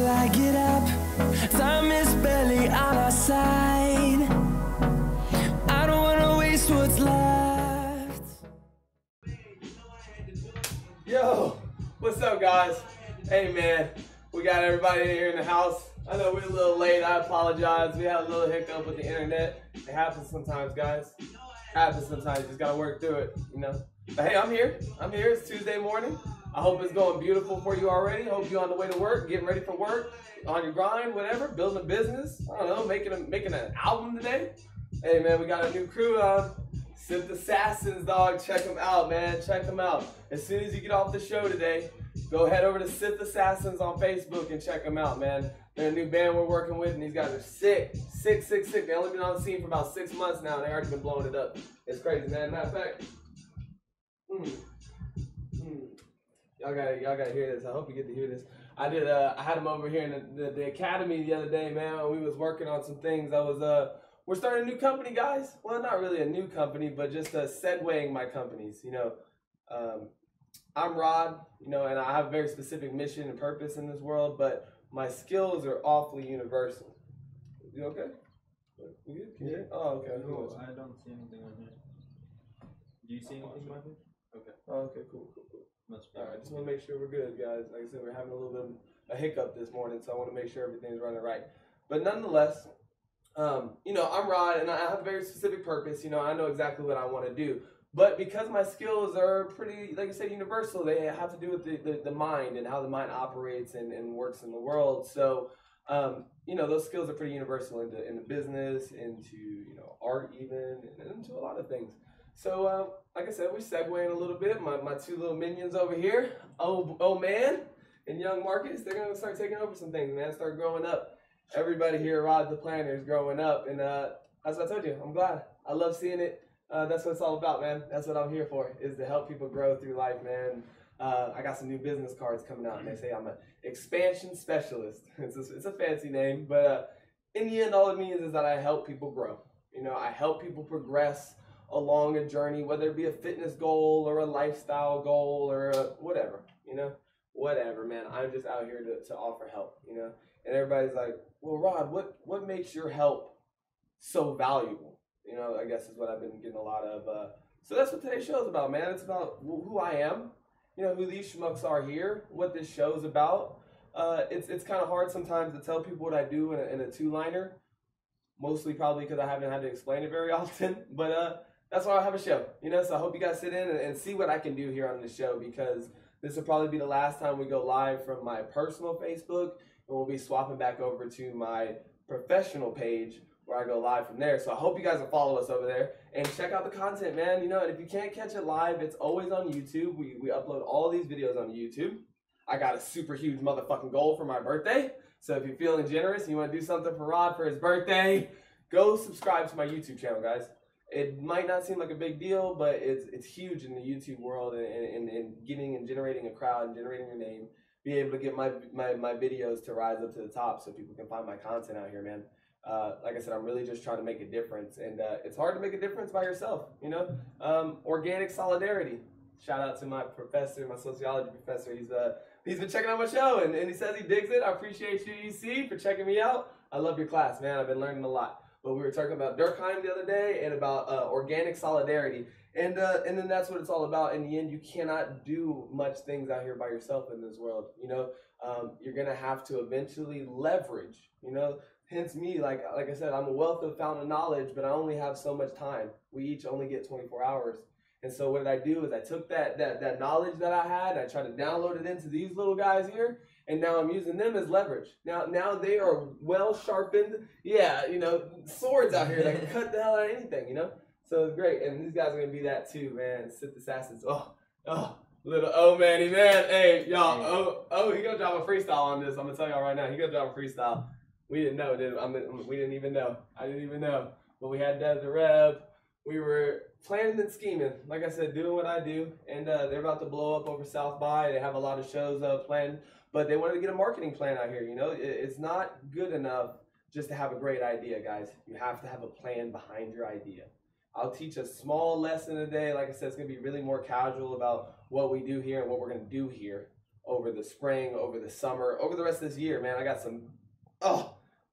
till I get up. Time is barely on our side. I don't wanna waste what's left. Yo, what's up, guys? Hey, man, we got everybody here in the house. I know we're a little late. I apologize. We had a little hiccup with the internet. It happens sometimes, guys. It happens sometimes. You just gotta work through it, you know. But hey, I'm here. I'm here. It's Tuesday morning. I hope it's going beautiful for you already. I hope you're on the way to work, getting ready for work, on your grind, whatever, building a business. I don't know, making an album today. Hey, man, we got a new crew on. Sith Assassins, dog. Check them out, man. Check them out. As soon as you get off the show today, go head over to Sith Assassins on Facebook and check them out, man. They're a new band we're working with, and these guys are sick. Sick, sick, sick. They only been on the scene for about 6 months now, and they already been blowing it up. It's crazy, man. Matter of fact, y'all gotta hear this. I hope you get to hear this. I had them over here in the academy the other day, man. We was working on some things. We're starting a new company, guys. Well, not really a new company, but just segueing my companies. You know, I'm Rod, you know, and I have a very specific mission and purpose in this world, but my skills are awfully universal. You okay? You good? Can you hear? Oh, okay. No, I don't see anything on here. Do you see anything on here? Okay. Oh, okay, cool. All right, just want to make sure we're good, guys. Like I said, we're having a little bit of a hiccup this morning, so I want to make sure everything's running right. But nonetheless, you know, I'm Rod, and I have a very specific purpose. You know, I know exactly what I want to do. But because my skills are pretty, like I said, universal, they have to do with the mind and how the mind operates and works in the world. So, you know, those skills are pretty universal into business, into, you know, art even, and into a lot of things. So, like I said, we're segueing a little bit. My two little minions over here, oh man, and young Marcus, they're going to start taking over some things, man, start growing up. Everybody here at RodthePlanter is growing up, and that's what I told you. I'm glad. I love seeing it. That's what it's all about, man. That's what I'm here for, is to help people grow through life, man. I got some new business cards coming out, and they say I'm an expansion specialist. It's a fancy name, but in the end, all it means is that I help people grow. You know, I help people progress along a journey, whether it be a fitness goal or a lifestyle goal or whatever, you know, whatever, man. I'm just out here to offer help, you know. And everybody's like, well, Rod, what makes your help so valuable? You know, I guess is what I've been getting a lot of. So that's what today's show is about, man. It's about who I am, you know, who these schmucks are here, what this show's about. It's kind of hard sometimes to tell people what I do in a two-liner, mostly probably because I haven't had to explain it very often. But that's why I have a show, you know. So I hope you guys sit in and see what I can do here on the show, because this will probably be the last time we go live from my personal Facebook, and we'll be swapping back over to my professional page, where I go live from there. So I hope you guys will follow us over there and check out the content, man. You know, and if you can't catch it live, it's always on YouTube. We upload all these videos on YouTube. I got a super huge motherfucking goal for my birthday. So if you're feeling generous and you want to do something for Rod for his birthday, go subscribe to my YouTube channel, guys. It might not seem like a big deal, but it's huge in the YouTube world, and getting and generating a crowd and generating your name, be able to get my videos to rise up to the top so people can find my content out here, man. Like I said, I'm really just trying to make a difference, and it's hard to make a difference by yourself, you know. Organic solidarity. Shout out to my professor, my sociology professor. He's been checking out my show, and he says he digs it. I appreciate you, EC, for checking me out. I love your class, man. I've been learning a lot. But we were talking about Durkheim the other day and about organic solidarity, and then that's what it's all about. In the end, you cannot do much things out here by yourself in this world. You know, you're gonna have to eventually leverage. You know. Hence me, like I said, I'm a wealth of fountain of knowledge, but I only have so much time. We each only get 24 hours. And so what did I do is I took that knowledge that I had, I tried to download it into these little guys here, and now I'm using them as leverage. Now they are well sharpened, yeah, you know, swords out here that can cut the hell out of anything, you know? So it's great, and these guys are gonna be that too, man. Sith Assassins. Little manny man. Hey, y'all, he gonna drop a freestyle on this. I'm gonna tell y'all right now, he gonna drop a freestyle. We didn't know, we didn't even know. I didn't even know. But we had Dev the Rev. We were planning and scheming. Like I said, doing what I do. And they're about to blow up over South by. They have a lot of shows planned. But they wanted to get a marketing plan out here. You know, it's not good enough just to have a great idea, guys. You have to have a plan behind your idea. I'll teach a small lesson a day. Like I said, it's going to be really more casual about what we do here and what we're going to do here. over the spring, over the summer, over the rest of this year, man. I got some,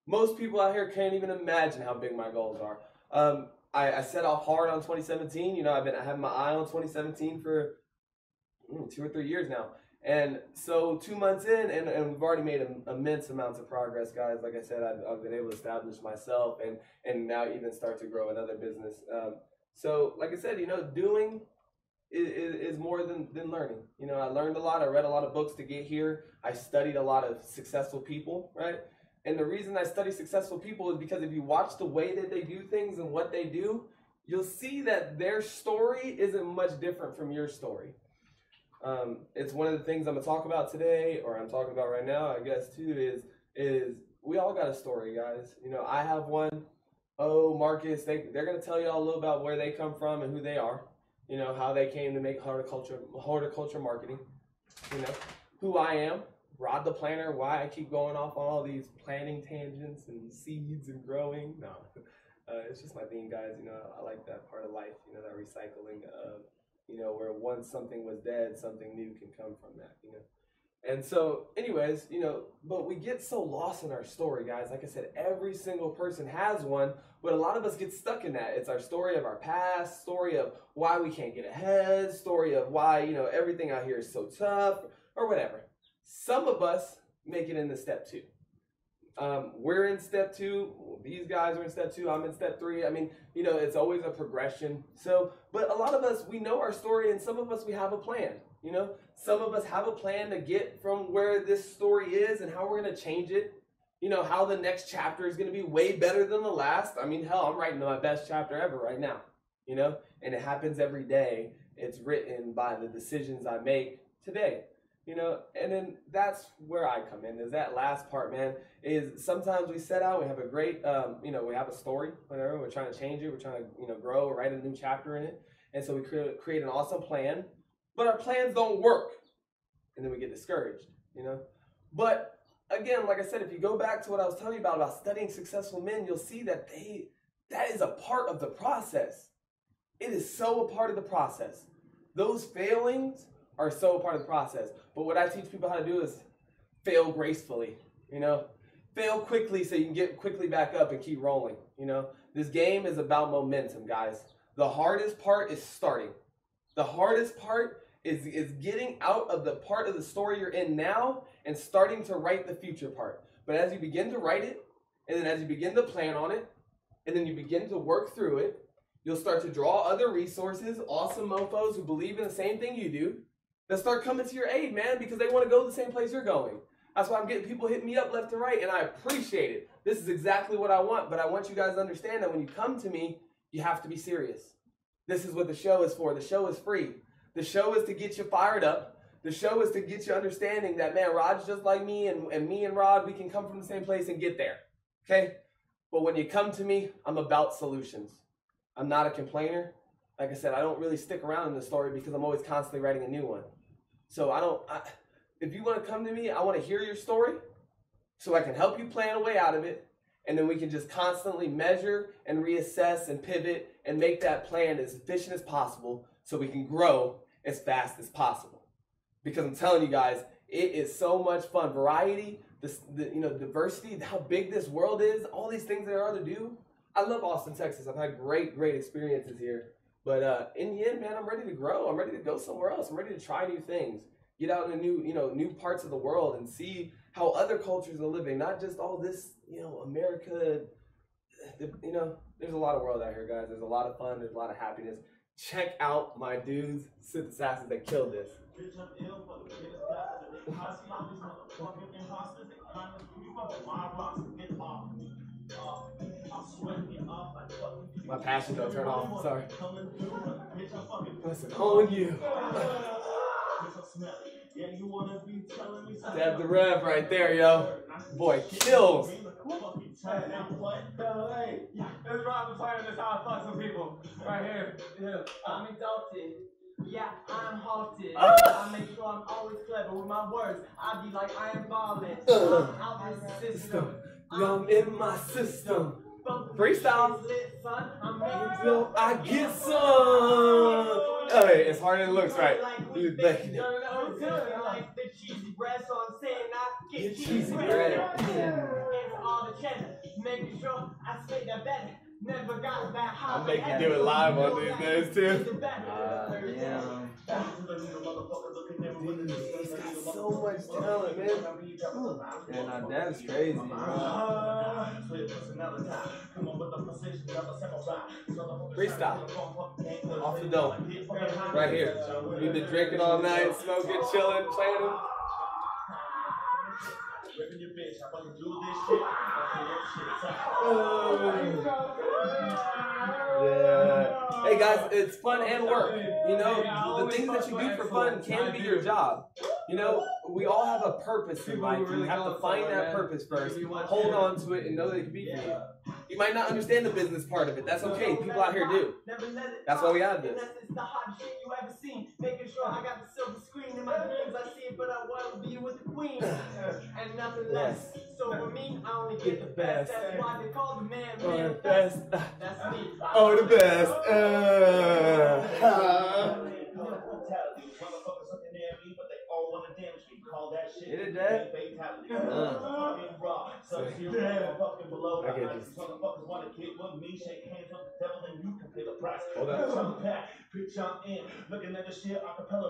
most people out here can't even imagine how big my goals are. I set off hard on 2017. You know, I have my eye on 2017 for 2 or 3 years now. And so 2 months in, and we've already made immense amounts of progress, guys. Like I said, I've been able to establish myself and now even start to grow another business. So like I said, you know, doing is more than learning. You know, I learned a lot. I read a lot of books to get here. I studied a lot of successful people, right? And the reason I study successful people is because if you watch the way that they do things and what they do, you'll see that their story isn't much different from your story. It's one of the things I'm gonna talk about today, or I'm talking about right now, I guess too, is we all got a story, guys. You know, I have one. Oh, Marcus, they're gonna tell you all a little about where they come from and who they are. You know, how they came to make horticulture marketing. You know, who I am, RodthePlanter, why I keep going off on all these planting tangents and seeds and growing. No, it's just my thing, guys. You know, I like that part of life. You know, that recycling of, you know, where once something was dead, something new can come from that, you know. And so, anyways, you know, but we get so lost in our story, guys. Like I said, every single person has one, but a lot of us get stuck in that. It's our story of our past, story of why we can't get ahead, story of why, you know, everything out here is so tough, or whatever. Some of us make it into step 2. We're in step 2. These guys are in step 2. I'm in step 3. I mean, you know, it's always a progression. So, but a lot of us, we know our story, and some of us, we have a plan. You know, some of us have a plan to get from where this story is and how we're going to change it. You know, how the next chapter is going to be way better than the last. I mean, hell, I'm writing my best chapter ever right now. You know, and it happens every day. It's written by the decisions I make today. You know, and then that's where I come in, is that last part, man, is sometimes we set out, we have a great, you know, we have a story, whatever, we're trying to change it, we're trying to, you know, grow, write a new chapter in it, and so we create an awesome plan, but our plans don't work, and then we get discouraged, you know. But again, like I said, if you go back to what I was telling you about studying successful men, you'll see that that is a part of the process. It is so a part of the process. Those failings are so a part of the process. But what I teach people how to do is fail gracefully, you know. Fail quickly so you can get quickly back up and keep rolling, you know. This game is about momentum, guys. The hardest part is starting. The hardest part is getting out of the part of the story you're in now and starting to write the future part. But as you begin to write it, and then as you begin to plan on it, and then you begin to work through it, you'll start to draw other resources, awesome mofos who believe in the same thing you do, that start coming to your aid, man, because they want to go the same place you're going. That's why I'm getting people hitting me up left and right, and I appreciate it. This is exactly what I want, but I want you guys to understand that when you come to me, you have to be serious. This is what the show is for. The show is free. The show is to get you fired up. The show is to get you understanding that, man, Rod's just like me, and me and Rod, we can come from the same place and get there, okay? But when you come to me, I'm about solutions. I'm not a complainer. Like I said, I don't really stick around in the story because I'm always constantly writing a new one. So if you want to come to me, I want to hear your story so I can help you plan a way out of it. And then we can just constantly measure and reassess and pivot and make that plan as efficient as possible so we can grow as fast as possible. Because I'm telling you guys, it is so much fun. Variety, you know, diversity, how big this world is, all these things there are to do. I love Austin, Texas. I've had great experiences here. But in the end, man, I'm ready to grow. I'm ready to go somewhere else. I'm ready to try new things. Get out in new parts of the world and see how other cultures are living. Not just all this, you know, America. You know, there's a lot of world out here, guys. There's a lot of fun. There's a lot of happiness. Check out my dudes, Sith Assassins, that killed this. My passion don't turn off. Sorry. Listen, on you. Dab the rev right there, yo. Boy, kills. Hey, this is RodthePlanter. This is how I fuck some people. Right here. Yeah. I'm exalted. Yeah, I'm halted. I make sure I'm always clever with my words. I be like I am ballin'. I'm out this system. I'm in my system. Freestyle. I'm I get some. Oh, hey, it's harder than it looks, right? Like the cheesy bread, so I'm saying I get cheesy bread. It's all the cheddar, making sure I say that better. Never got that high. I'll make you do it live on these days too. Damn. Dude, he's got so much talent, man. Yeah, nah, that's crazy, bro. Freestyle. Off the dome. Right here. We've been drinking all night, smoking, chilling, playing them. Yeah. Hey guys, it's fun and work. You know, the things that you do for fun can be your job. You know, we all have a purpose in life. You have to find that purpose first. Hold on to it and know that it can be for you. You might not understand the business part of it. That's okay. People out here do. That's why we have this. It's the hottest shit you ever seen. Making sure I got the silver screen in my dreams. I see it, but I want to be with the queen. And nothing less. So for me, I only get the best. That's why they call the man the best. That's me. Oh, the best. Get it, Dad? Hold on. Looking at the shit, acapella,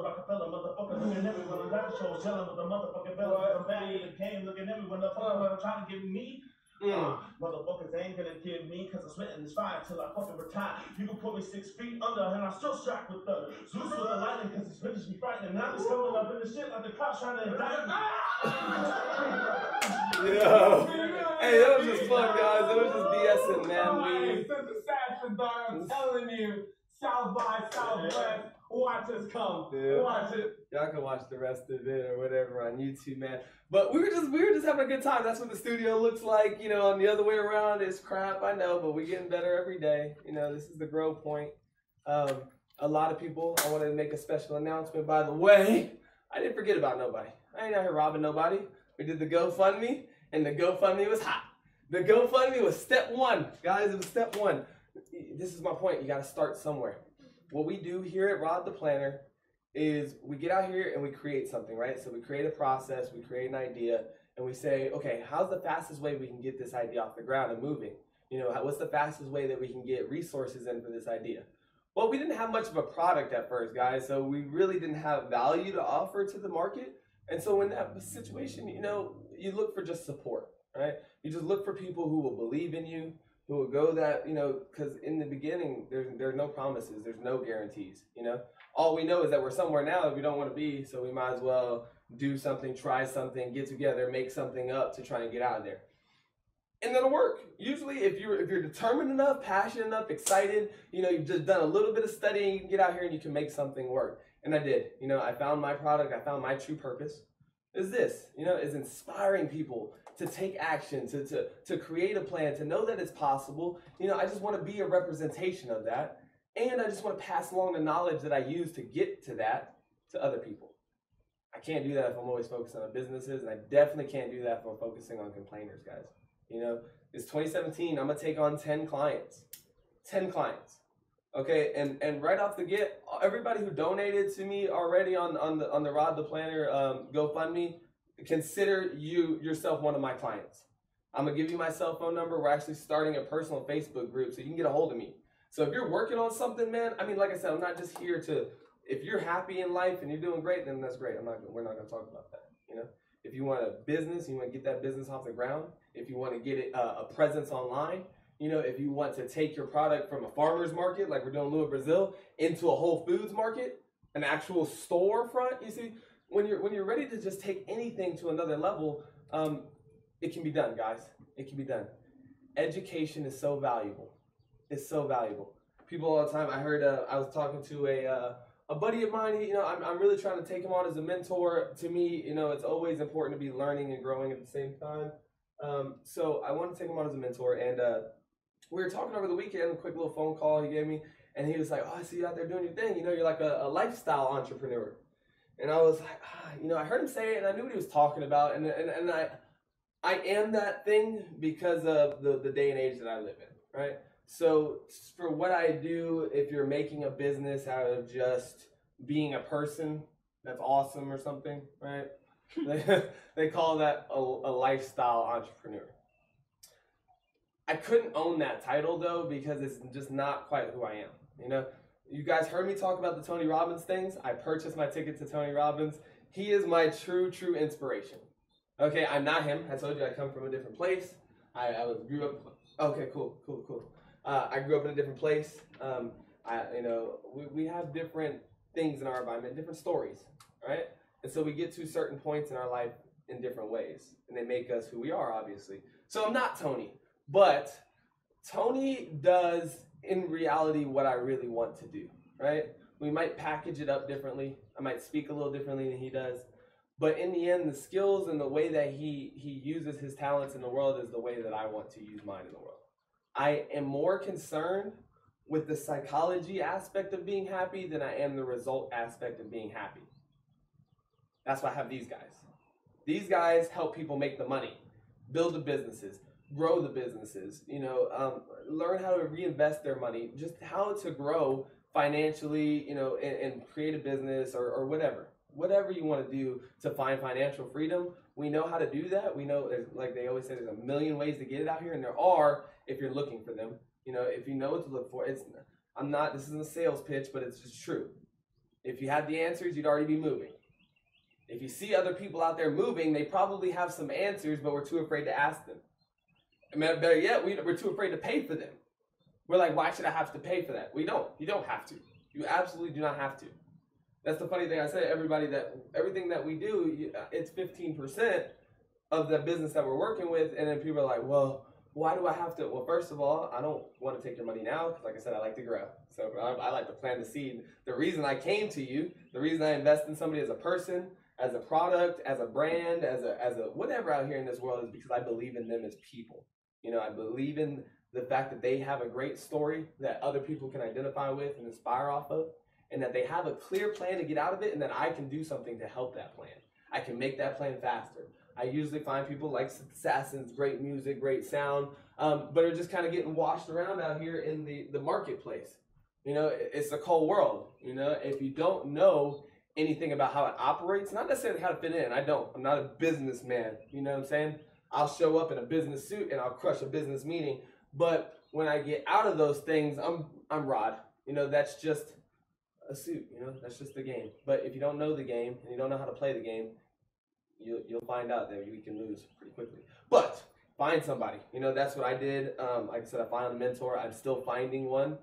motherfucker, looking everyone on rap shows, telling with the motherfucking bell, I'm back in the game, looking everyone, the fuck trying to give me. Motherfuckers ain't gonna give me, cause I'm sweating this fire till I fucking retire. You can put me 6 feet under and I'm still strapped with the Zeus with the lightning, cause it's bitches be frightening. Now it's coming up in the shit like the cops trying to indict me. Yo. Hey, that was just fun, guys. That was just BSing, man. I'm telling you, South by Southwest, watch us come. Yeah. Watch it. Y'all can watch the rest of it or whatever on YouTube, man. But we were just having a good time. That's what the studio looks like. You know, on the other way around is crap, I know, but we're getting better every day. You know, this is the grow point. A lot of people, I want to make a special announcement, by the way. I didn't forget about nobody. I ain't out here robbing nobody. We did the GoFundMe, and the GoFundMe was hot. The GoFundMe was step one. Guys, it was step one. This is my point. You got to start somewhere. What we do here at RodthePlanter is we get out here and we create something, right? So we create a process, we create an idea, and we say, okay, how's the fastest way we can get this idea off the ground and moving? You know, what's the fastest way that we can get resources in for this idea? Well, we didn't have much of a product at first, guys, so we really didn't have value to offer to the market. And so in that situation, you know, you look for just support, right? You just look for people who will believe in you, who will go that, you know, because in the beginning, there's no promises, there's no guarantees, you know? All we know is that we're somewhere now that we don't want to be, so we might as well do something, try something, get together, make something up to try and get out of there. And that'll work. Usually, if you're determined enough, passionate enough, excited, you know, you've just done a little bit of studying, you can get out here and you can make something work. And I did. You know, I found my product, I found my true purpose. Is this, you know, is inspiring people to take action, to create a plan, to know that it's possible. You know, I just want to be a representation of that. And I just want to pass along the knowledge that I use to get to that to other people. I can't do that if I'm always focused on businesses, and I definitely can't do that if I'm focusing on complainers, guys. You know, it's 2017, I'm gonna take on 10 clients. 10 clients. Okay, and right off the get, everybody who donated to me already on the RodthePlanter GoFundMe, consider yourself one of my clients. I'm gonna give you my cell phone number. We're actually starting a personal Facebook group so you can get a hold of me. So if you're working on something, man, I mean, like I said, I'm not just here to, if you're happy in life and you're doing great, then that's great. We're not gonna talk about that, you know? If you want a business, you want to get that business off the ground. If you want to get it, a presence online, you know, if you want to take your product from a farmer's market, like we're doing Louis Brazil, into a Whole Foods market, an actual storefront, you see, when you're ready to just take anything to another level, it can be done, guys. It can be done. Education is so valuable. It's so valuable. People all the time, I heard, I was talking to a buddy of mine, you know, I'm really trying to take him on as a mentor. To me, you know, it's always important to be learning and growing at the same time. So I want to take him on as a mentor, and we were talking over the weekend, a quick little phone call he gave me, and he was like, oh, I see you out there doing your thing. You know, you're like a lifestyle entrepreneur. And I was like, you know, I heard him say it, and I knew what he was talking about, and I am that thing because of the day and age that I live in, right? So for what I do, if you're making a business out of just being a person, that's awesome or something, right? They call that a lifestyle entrepreneur. I couldn't own that title though because it's just not quite who I am. You know, you guys heard me talk about the Tony Robbins things. I purchased my ticket to Tony Robbins. He is my true inspiration. Okay, I'm not him. I told you I come from a different place. I grew up. Okay, cool. I grew up in a different place. We have different things in our environment, different stories, right? And so we get to certain points in our life in different ways, and they make us who we are, obviously. So I'm not Tony, but Tony does in reality what I really want to do, right? We might package it up differently. I might speak a little differently than he does. But in the end, the skills and the way that he uses his talents in the world is the way that I want to use mine in the world. I am more concerned with the psychology aspect of being happy than I am the result aspect of being happy. That's why I have these guys. These guys help people make the money, build the businesses, grow the businesses, learn how to reinvest their money, just how to grow financially, and create a business or whatever. Whatever you want to do to find financial freedom, we know how to do that. We know, like they always say, there's a million ways to get it out here, and there are if you're looking for them. If you know what to look for. This isn't a sales pitch, but it's just true. If you had the answers, you'd already be moving. If you see other people out there moving, they probably have some answers, but we're too afraid to ask them. And better yet, we're too afraid to pay for them. We're like, why should I have to pay for that? We don't. You don't have to. You absolutely do not have to. That's the funny thing I say, everything that we do, it's 15% of the business that we're working with, and then people are like, well, why do I have to? Well, first of all, I don't want to take your money now, because like I said, I like to grow. So I like to plant the seed. The reason I came to you, the reason I invest in somebody as a person, as a product, as a brand, as a whatever out here in this world is because I believe in them as people. I believe in the fact that they have a great story that other people can identify with and inspire off of, and that they have a clear plan to get out of it, and that I can do something to help that plan. I can make that plan faster. I usually find people like Assassins, great music, great sound, but are just kind of getting washed around out here in the marketplace. It's a cold world. If you don't know anything about how it operates, not necessarily how to fit in. I'm not a businessman. You know what I'm saying? I'll show up in a business suit and I'll crush a business meeting. But when I get out of those things, I'm Rod. That's just a suit. That's just the game. But if you don't know the game and you don't know how to play the game, you'll find out that we can lose pretty quickly. But find somebody. That's what I did. Like I said, I found a mentor. I'm still finding one.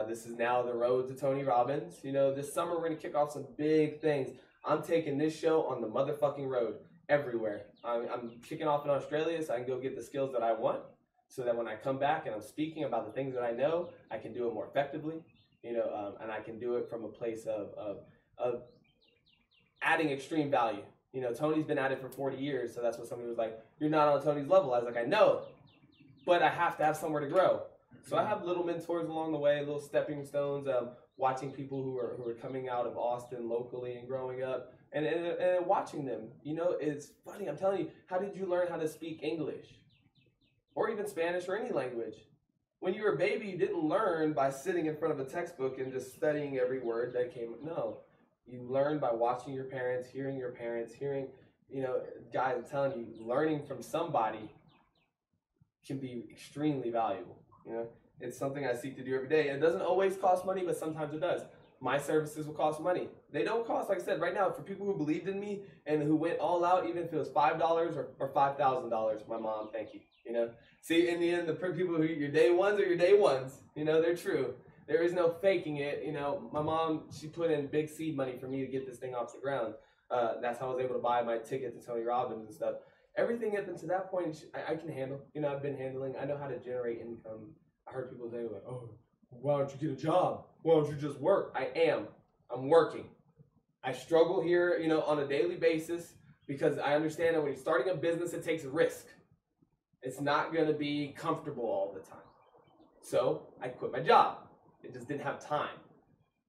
This is now the road to Tony Robbins. This summer we're going to kick off some big things. I'm taking this show on the motherfucking road everywhere. I'm kicking off in Australia so I can go get the skills that I want, so that when I come back and I'm speaking about the things that I know, I can do it more effectively, and I can do it from a place of adding extreme value. Tony's been at it for 40 years, so that's what somebody was like, you're not on Tony's level. I was like, I know, but I have to have somewhere to grow. So I have little mentors along the way, little stepping stones, watching people who are coming out of Austin locally and growing up, and watching them. It's funny. I'm telling you, how did you learn how to speak English? Or even Spanish or any language? When you were a baby, you didn't learn by sitting in front of a textbook and just studying every word that came. No. You learn by watching your parents, hearing, guys, I'm telling you, learning from somebody can be extremely valuable. It's something I seek to do every day. It doesn't always cost money, but sometimes it does. My services will cost money. They don't cost, like I said, right now, for people who believed in me and who went all out, even if it was $5 or $5,000, my mom, thank you. See, in the end, the people who your day ones are your day ones. They're true. There is no faking it. My mom, she put in big seed money for me to get this thing off the ground. That's how I was able to buy my ticket to Tony Robbins and stuff. Everything up until that point, I can handle. I've been handling. I know how to generate income. I heard people say, like, oh, why don't you get a job? Why don't you just work? I'm working. I struggle here, on a daily basis, because I understand that when you're starting a business, it takes a risk. It's not going to be comfortable all the time. So I quit my job. It just didn't have time.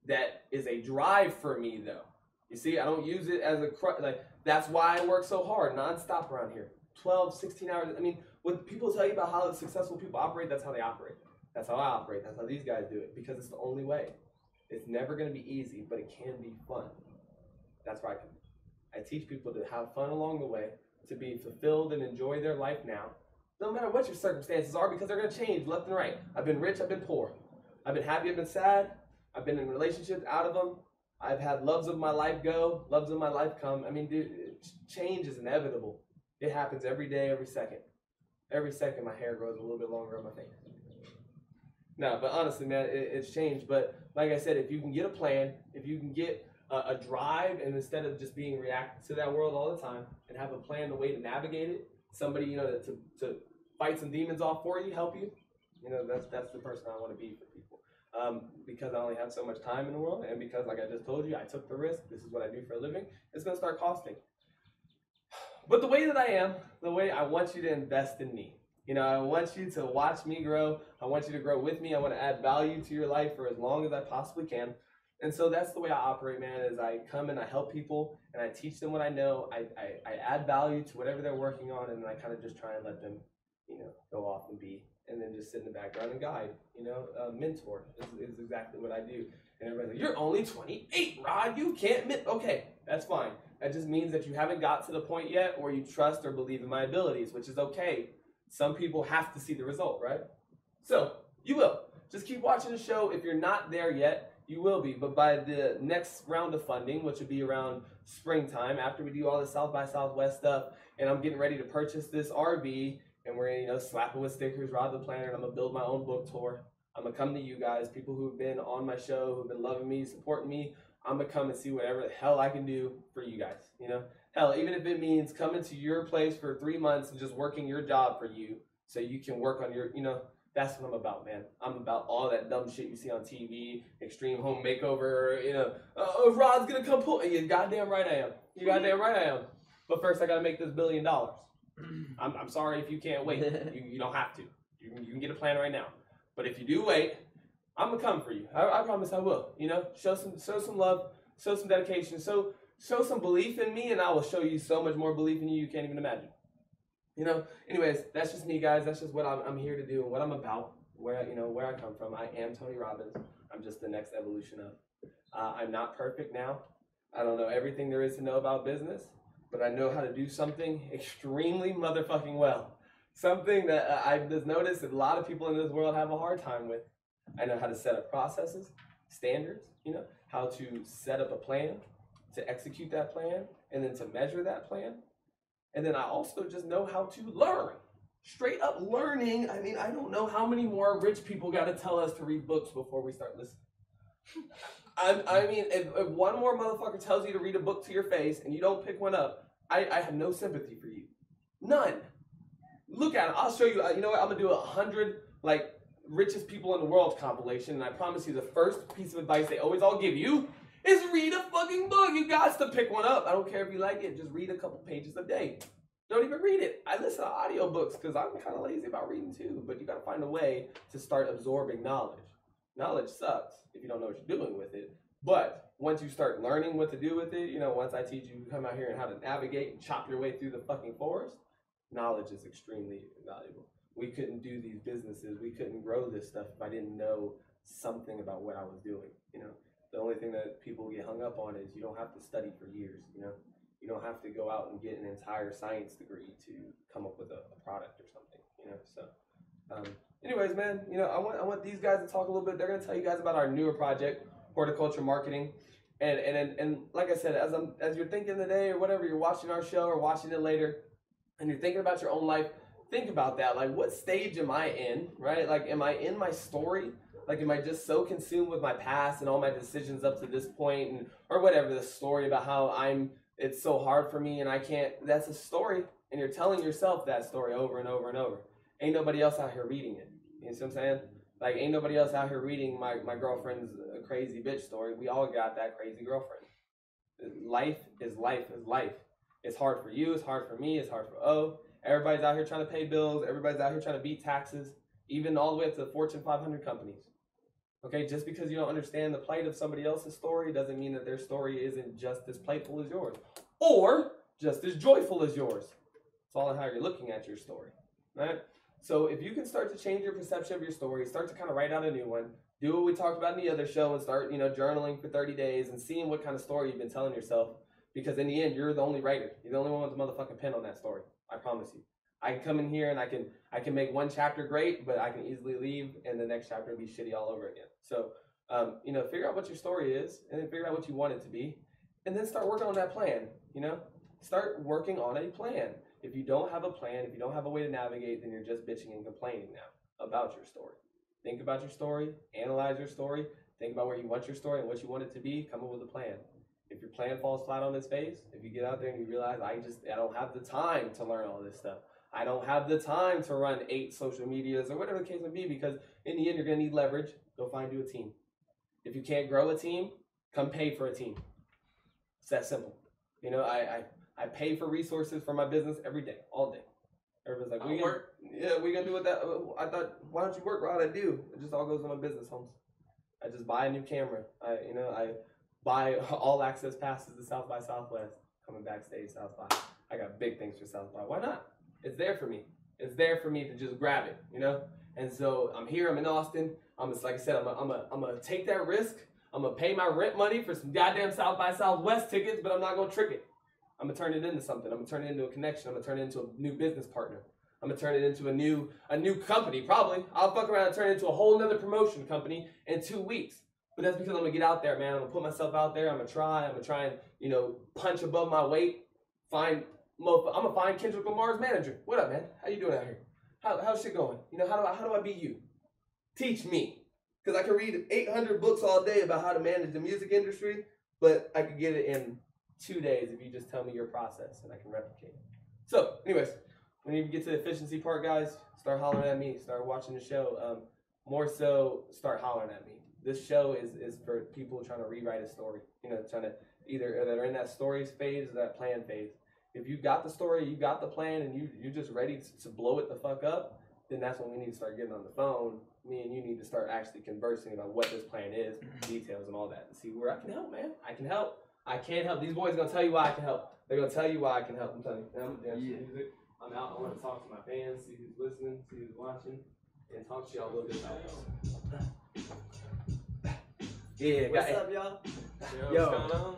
That is a drive for me, though. You see, I don't use it as a that's why I work so hard, nonstop around here. 12, 16 hours. When people tell you about how successful people operate, that's how they operate. That's how I operate. That's how these guys do it, because it's the only way. It's never going to be easy, but it can be fun. That's where I come. I teach people to have fun along the way, to be fulfilled and enjoy their life now, no matter what your circumstances are, because they're going to change left and right. I've been rich, I've been poor. I've been happy, I've been sad. I've been in relationships, out of them. I've had loves of my life go, loves of my life come. I mean, dude, change is inevitable. It happens every day, every second. Every second my hair grows a little bit longer on my face. No, but honestly, man, it's changed. But like I said, if you can get a plan, if you can get a drive, and instead of just being reactive to that world all the time, and have a plan, a way to navigate it, somebody, you know, to fight some demons off for you, help you, you know, that's the person I want to be for people. Because I only have so much time in the world, and because, like I just told you, I took the risk. This is what I do for a living. It's going to start costing. But the way that I am, the way I want you to invest in me. You know, I want you to watch me grow. I want you to grow with me. I want to add value to your life for as long as I possibly can. And so that's the way I operate, man, is I come and I help people and I teach them what I know. I add value to whatever they're working on, and then I kind of just try and let them, you know, go off and be, and then just sit in the background and guide, you know, mentor is exactly what I do. And everybody's like, you're only 28, Rod, you can't okay, that's fine. That just means that you haven't got to the point yet where you trust or believe in my abilities, which is okay. Some people have to see the result, right? So, you will. Just keep watching the show. If you're not there yet, you will be. But by the next round of funding, which would be around springtime, after we do all the South by Southwest stuff, and I'm getting ready to purchase this RV, and we're going to, you know, slap it with stickers, RodthePlanter, and I'm going to build my own book tour. I'm going to come to you guys, people who've been on my show, who've been loving me, supporting me. I'm going to come and see whatever the hell I can do for you guys, you know? Hell, even if it means coming to your place for 3 months and just working your job for you so you can work on your, you know, that's what I'm about, man. I'm about all that dumb shit you see on TV, extreme home makeover, you know, oh, Rod's going to come pull. You goddamn right I am. You goddamn right I am. But first I got to make this $1 billion. I'm sorry if you can't wait. You don't have to. You can get a plan right now. But if you do wait, I'm going to come for you. I promise I will. You know, show some love, show some dedication, show some belief in me, and I will show you so much more belief in you can't even imagine. You know, anyways, that's just me, guys. That's just what I'm here to do and what I'm about, where I come from. I am Tony Robbins. I'm just the next evolution of. I'm not perfect now. I don't know everything there is to know about business, but I know how to do something extremely motherfucking well. Something that I've just noticed that a lot of people in this world have a hard time with. I know how to set up processes, standards, you know, how to set up a plan, to execute that plan, and then to measure that plan. And then I also just know how to learn. Straight up learning. I mean, I don't know how many more rich people got to tell us to read books before we start listening. I mean, if one more motherfucker tells you to read a book to your face and you don't pick one up, I have no sympathy for you. None. Look at it. I'll show you. You know what? I'm going to do 100, like, richest people in the world compilation, and I promise you the first piece of advice they always all give you is read a fucking book. You got to pick one up. I don't care if you like it. Just read a couple pages a day. Don't even read it. I listen to audiobooks because I'm kind of lazy about reading too, but you got to find a way to start absorbing knowledge. Knowledge sucks if you don't know what you're doing with it, but once you start learning what to do with it, you know, once I teach you to come out here and how to navigate and chop your way through the fucking forest, knowledge is extremely valuable. We couldn't do these businesses. We couldn't grow this stuff if I didn't know something about what I was doing, you know. The only thing that people get hung up on is you don't have to study for years, you know. You don't have to go out and get an entire science degree to come up with a product or something, you know. So, anyways, man, you know, I want these guys to talk a little bit. They're going to tell you guys about our newer project, horticulture marketing. And like I said, as you're thinking today or whatever, you're watching our show or watching it later, and you're thinking about your own life, think about that. Like, what stage am I in, right? Like, am I in my story? Like, am I just so consumed with my past and all my decisions up to this point, and or whatever, the story about how it's so hard for me and I can't, that's a story. And you're telling yourself that story over and over and over. Ain't nobody else out here reading it. You know what I'm saying? Like, ain't nobody else out here reading my girlfriend's crazy bitch story. We all got that crazy girlfriend. Life is life is life. It's hard for you, it's hard for me, it's hard for O. Everybody's out here trying to pay bills. Everybody's out here trying to beat taxes, even all the way up to the Fortune 500 companies. Okay, just because you don't understand the plight of somebody else's story doesn't mean that their story isn't just as playful as yours or just as joyful as yours. It's all in how you're looking at your story, right? So if you can start to change your perception of your story, start to kind of write out a new one, do what we talked about in the other show and start, journaling for 30 days and seeing what kind of story you've been telling yourself. Because in the end, you're the only writer. You're the only one with the motherfucking pen on that story. I promise you. I can come in here and I can make one chapter great, but I can easily leave and the next chapter will be shitty all over again. So, figure out what your story is and then figure out what you want it to be. And then start working on that plan, Start working on a plan. If you don't have a plan, if you don't have a way to navigate, then you're just bitching and complaining now about your story. Think about your story, analyze your story, think about where you want your story and what you want it to be, come up with a plan. If your plan falls flat on its face, if you get out there and you realize, I don't have the time to learn all this stuff. I don't have the time to run 8 social medias or whatever the case may be, because in the end, you're going to need leverage. Go find you a team. If you can't grow a team, come pay for a team. It's that simple. I pay for resources for my business every day, all day. Everybody's like, we gonna do with that. I thought, why don't you work, Rod? I do. It just all goes on my business, Holmes. I just buy a new camera. I buy all access passes to South by Southwest. Coming backstage, South by. I got big things for South by. Why not? It's there for me. It's there for me to just grab it, And so I'm here. I'm in Austin. Like I said, I'm gonna take that risk. I'm gonna pay my rent money for some goddamn South by Southwest tickets, but I'm not gonna trick it. I'm gonna turn it into something. I'm gonna turn it into a connection. I'm gonna turn it into a new business partner. I'm gonna turn it into a new company, probably. I'll fuck around and turn it into a whole nother promotion company in 2 weeks. But that's because I'm gonna get out there, man. I'm gonna put myself out there. I'm gonna try and, punch above my weight. I'm gonna find Kendrick Lamar's manager. What up, man? How you doing out here? How's shit going? How do I be you? Teach me. Because I can read 800 books all day about how to manage the music industry, but I could get it in 2 days if you just tell me your process and I can replicate it. So, anyways, when you get to the efficiency part, guys, start hollering at me. Start watching the show. More so, start hollering at me. This show is for people trying to rewrite a story. Trying to either they're in that stories phase or that plan phase. If you got the story, you got the plan, and you're just ready to blow it the fuck up, then that's when we need to start getting on the phone. Me and you need to start actually conversing about what this plan is, details and all that, and see where I can help, man. I can help. I can't help. These boys are going to tell you why I can help. They're going to tell you why I can help. I'm telling you. I'm dancing music. I'm out. I want to talk to my fans, see who's listening, see who's watching, and talk to y'all a little bit about it. What's up, y'all? Yo, what's going on?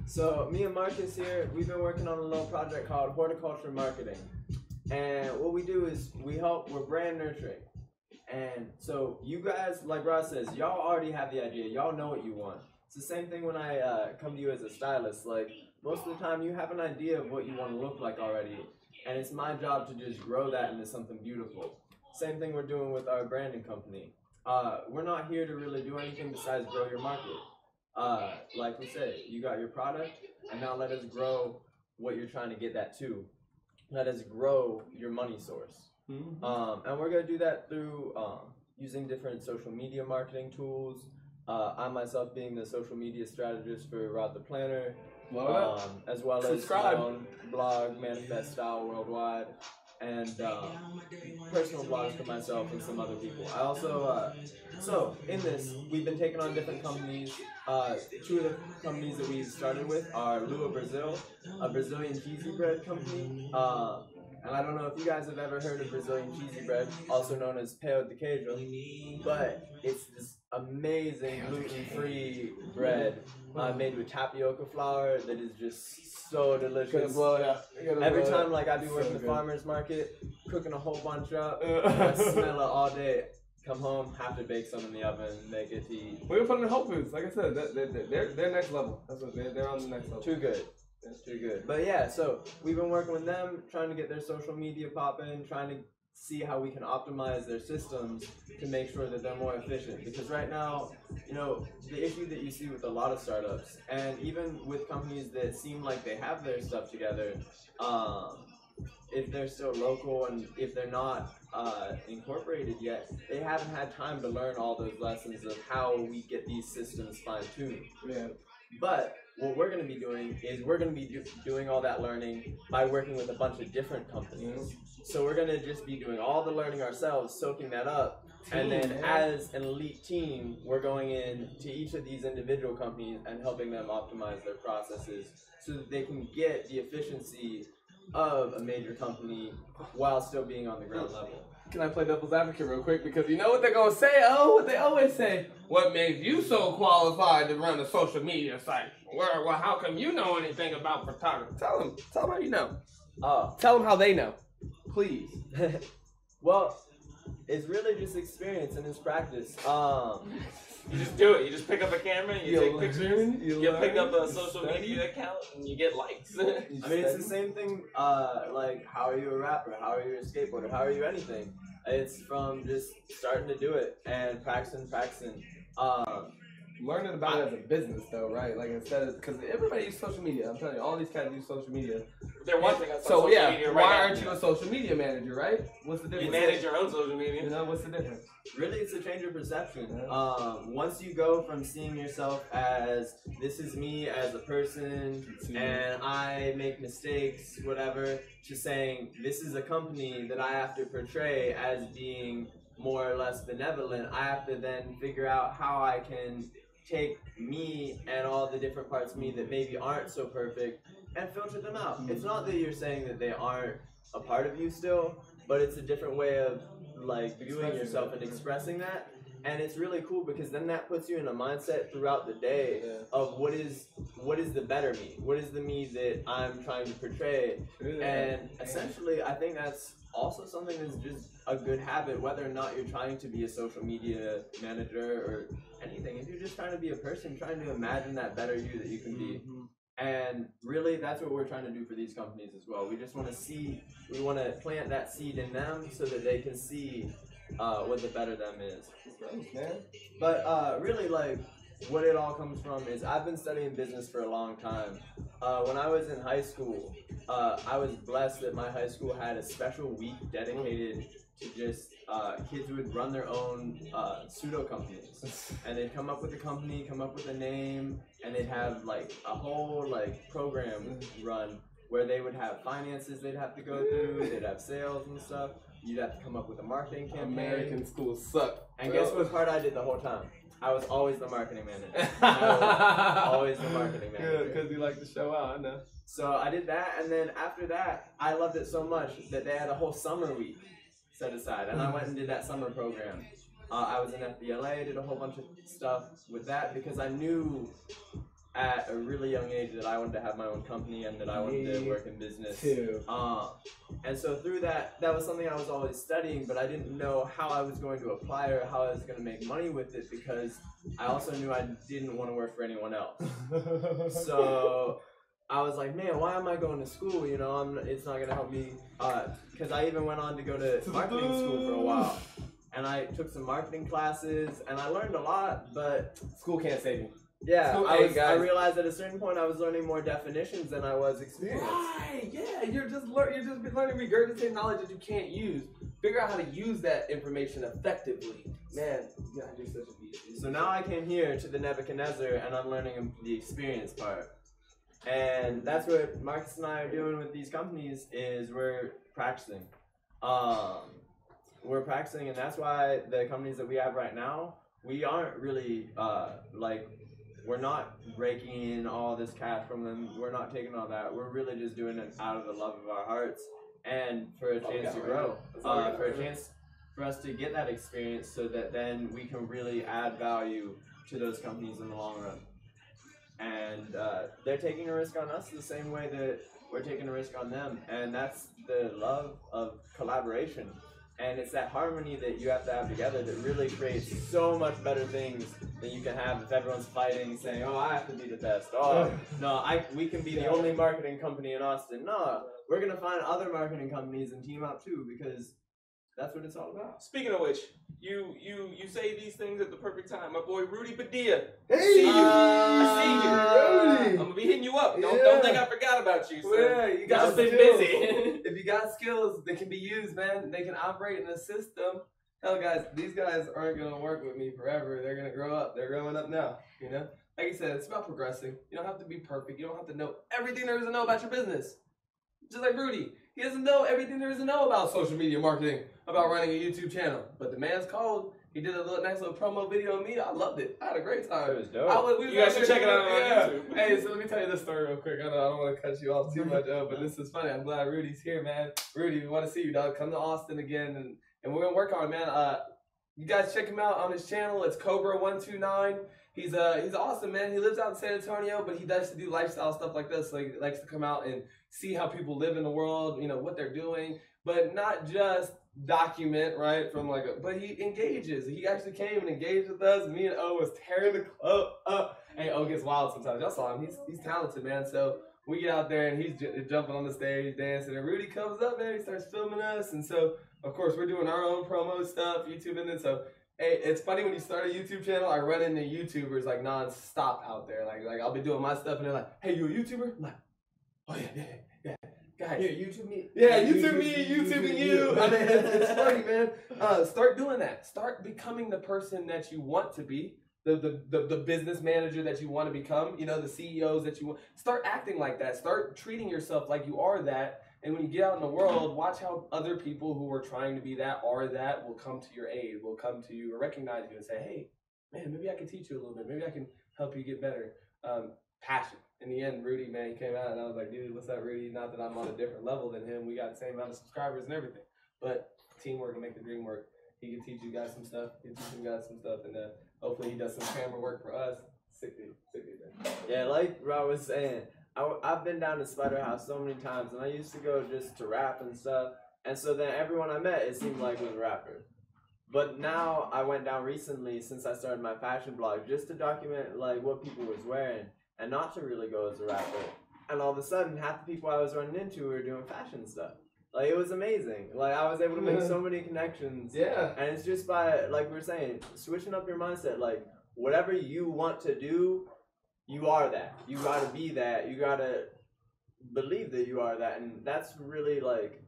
So, me and Marcus here, we've been working on a little project called Horticulture Marketing. And what we do is we're brand nurturing. And so you guys, like Rod says, y'all already have the idea. Y'all know what you want. It's the same thing when I come to you as a stylist. Like, most of the time you have an idea of what you want to look like already. And it's my job to just grow that into something beautiful. Same thing we're doing with our branding company. We're not here to really do anything besides grow your market. Like we said, you got your product, and now let us grow what you're trying to get that to. Let us grow your money source. And we're going to do that through using different social media marketing tools. I myself being the social media strategist for RodthePlanter, as well as my own blog, Manifest Style Worldwide, and personal blogs for myself and some other people. I also, so in this, we've been taking on different companies. 2 of the companies that we started with are Lua Brazil, a Brazilian cheesy bread company. And I don't know if you guys have ever heard of Brazilian cheesy bread, also known as pão de queijo, but it's this amazing gluten-free bread made with tapioca flour that is just so delicious. Every time, like, I be working the farmer's market, cooking a whole bunch up, I smell it all day. Come home, have to bake some in the oven, make it to eat. We're gonna put it in Whole Foods. Like I said, they're next level. That's what they're on the next level. Too good. That's too good. But yeah, so we've been working with them, trying to get their social media popping, trying to see how we can optimize their systems to make sure that they're more efficient. Because right now, the issue that you see with a lot of startups, and even with companies that seem like they have their stuff together, if they're still local and if they're not incorporated yet, they haven't had time to learn all those lessons of how we get these systems fine-tuned. Yeah. But what we're going to be doing is we're going to be doing all that learning by working with a bunch of different companies. So we're going to just be doing all the learning ourselves, soaking that up, and then as an elite team, we're going in to each of these individual companies and helping them optimize their processes so that they can get the efficiency of a major company while still being on the ground level. Can I play devil's advocate real quick? Because you know what they're gonna say? Oh, what they always say. What makes you so qualified to run a social media site? Well, how come you know anything about photography? Tell them how you know. Tell them how they know, please. Well, it's really just experience and it's practice. You just do it. You just pick up a camera and you take pictures. You pick up a social media account and you get likes. I mean, it's the same thing. Like, how are you a rapper? How are you a skateboarder? How are you anything? It's from just starting to do it and practicing. Learning about it as a business, though, right? Like, instead of, because everybody uses social media. I'm telling you, all these guys use social media. They're watching us on so social media right why now. aren't you a social media manager, right? What's the difference? You manage your own social media. You know, what's the difference? Really, it's a change of perception. Once you go from seeing yourself as this is me as a person and I make mistakes, whatever, to saying this is a company that I have to portray as being more or less benevolent, I have to then figure out how I can take me and all the different parts of me that maybe aren't so perfect and filter them out. It's not that you're saying that they aren't a part of you still, but it's a different way of like viewing yourself and expressing that. And it's really cool because then that puts you in a mindset throughout the day of what is the better me? What is the me that I'm trying to portray? And essentially, I think that's also something that's just a good habit, whether or not you're trying to be a social media manager or anything. If you're just trying to be a person, trying to imagine that better you that you can be. And really, that's what we're trying to do for these companies as well. We just want to plant that seed in them so that they can see what the better them is. But really, like, what it all comes from is I've been studying business for a long time. When I was in high school, I was blessed that my high school had a special week dedicated to just kids who would run their own pseudo companies, and they'd come up with a company, come up with a name, and they'd have like a whole like program run where they would have finances they'd have to go through, they'd have sales and stuff. You'd have to come up with a marketing campaign. American schools suck. And guess what part I did the whole time? I was always the marketing manager. Always the marketing manager. Good, because you like to show out, I know. So I did that, and then after that, I loved it so much that they had a whole summer week set aside, and I went and did that summer program. I was in FBLA, did a whole bunch of stuff with that because I knew at a really young age that I wanted to have my own company and that I wanted to work in business. Too. And so through that was something I was always studying, but I didn't know how I was going to apply or how I was going to make money with it because I also knew I didn't want to work for anyone else. So I was like, man, why am I going to school? You know, it's not going to help me. Because I even went on to go to marketing school for a while. And I took some marketing classes, and I learned a lot, but school can't save you. Yeah, So, I realized at a certain point I was learning more definitions than I was experience. Right, yeah, you're just learning to regurgitate knowledge that you can't use. Figure out how to use that information effectively. Man, you gotta do such a beat. So now I came here to the Nebuchadnezzar and I'm learning the experience part. And that's what Marcus and I are doing with these companies is we're practicing. We're practicing, and that's why the companies that we have right now, we aren't really we're not raking in all this cash from them. We're not taking all that. We're really just doing it out of the love of our hearts and for a chance to grow. For a chance for us to get that experience so that then we can really add value to those companies in the long run. And they're taking a risk on us the same way that we're taking a risk on them. And that's the love of collaboration. And it's that harmony that you have to have together that really creates so much better things than you can have if everyone's fighting, saying, oh, I have to be the best. Oh, no, we can be the only marketing company in Austin. No, we're going to find other marketing companies and team up too, because that's what it's all about. Speaking of which, you say these things at the perfect time. My boy Rudy Padilla. Hey! I see you. Rudy! I'm going to be hitting you up. Don't think I forgot about you. So. Yeah, you got I've been skills. busy. If you got skills, they can be used, man. They can operate in a system. Hell, guys, these guys aren't going to work with me forever. They're going to grow up. They're growing up now, you know? Like I said, it's about progressing. You don't have to be perfect. You don't have to know everything there is to know about your business. Just like Rudy. He doesn't know everything there is to know about social media marketing, about running a YouTube channel. But the man's cold. He did a nice little promo video of me. I loved it. I had a great time. It was dope. You guys should check it out on YouTube. Hey, so let me tell you this story real quick. I don't want to cut you off too much, but this is funny. I'm glad Rudy's here, man. Rudy, we want to see you, dog. Come to Austin again and we're gonna work on it, man. You guys check him out on his channel. It's Cobra129. He's awesome, man. He lives out in San Antonio, but he likes to do lifestyle stuff like this. Like, he likes to come out and see how people live in the world, you know, what they're doing, but not just document, right? But he engages. He actually came and engaged with us. Me and O was tearing the club up. And O gets wild sometimes. Y'all saw him. He's talented, man. So we get out there and he's jumping on the stage, dancing, and Rudy comes up and he starts filming us. And so, of course, we're doing our own promo stuff, YouTube, and then so. Hey, it's funny when you start a YouTube channel, I run into YouTubers like non-stop out there. Like I'll be doing my stuff and they're like, hey, you a YouTuber? I'm like, oh yeah. Guys. Here, YouTube me. Yeah, YouTube me, YouTubing you. I mean, it's funny, man. Start doing that. Start becoming the person that you want to be. The business manager that you want to become. You know, the CEOs that you want. Start acting like that. Start treating yourself like you are that. And when you get out in the world, watch how other people who are trying to be that, are that, will come to your aid, will come to you or recognize you and say, hey, man, maybe I can teach you a little bit. Maybe I can help you get better. Passion. In the end, Rudy, man, he came out and I was like, dude, what's up, Rudy? Not that I'm on a different level than him. We got the same amount of subscribers and everything. But teamwork will make the dream work. He can teach you guys some stuff. He can teach you guys some stuff. And hopefully he does some camera work for us. Sick dude, man. Yeah, like Rod was saying, I've been down to Spider House so many times, and I used to go just to rap and stuff. And so then everyone I met, it seemed like was rappers. But now I went down recently since I started my fashion blog just to document like what people was wearing and not to really go as a rapper. And all of a sudden, half the people I was running into were doing fashion stuff. Like, it was amazing. Like, I was able to make so many connections. Yeah. And it's just by, like we were saying, switching up your mindset. Like, whatever you want to do, you are that. You gotta be that. You gotta believe that you are that. And that's really like,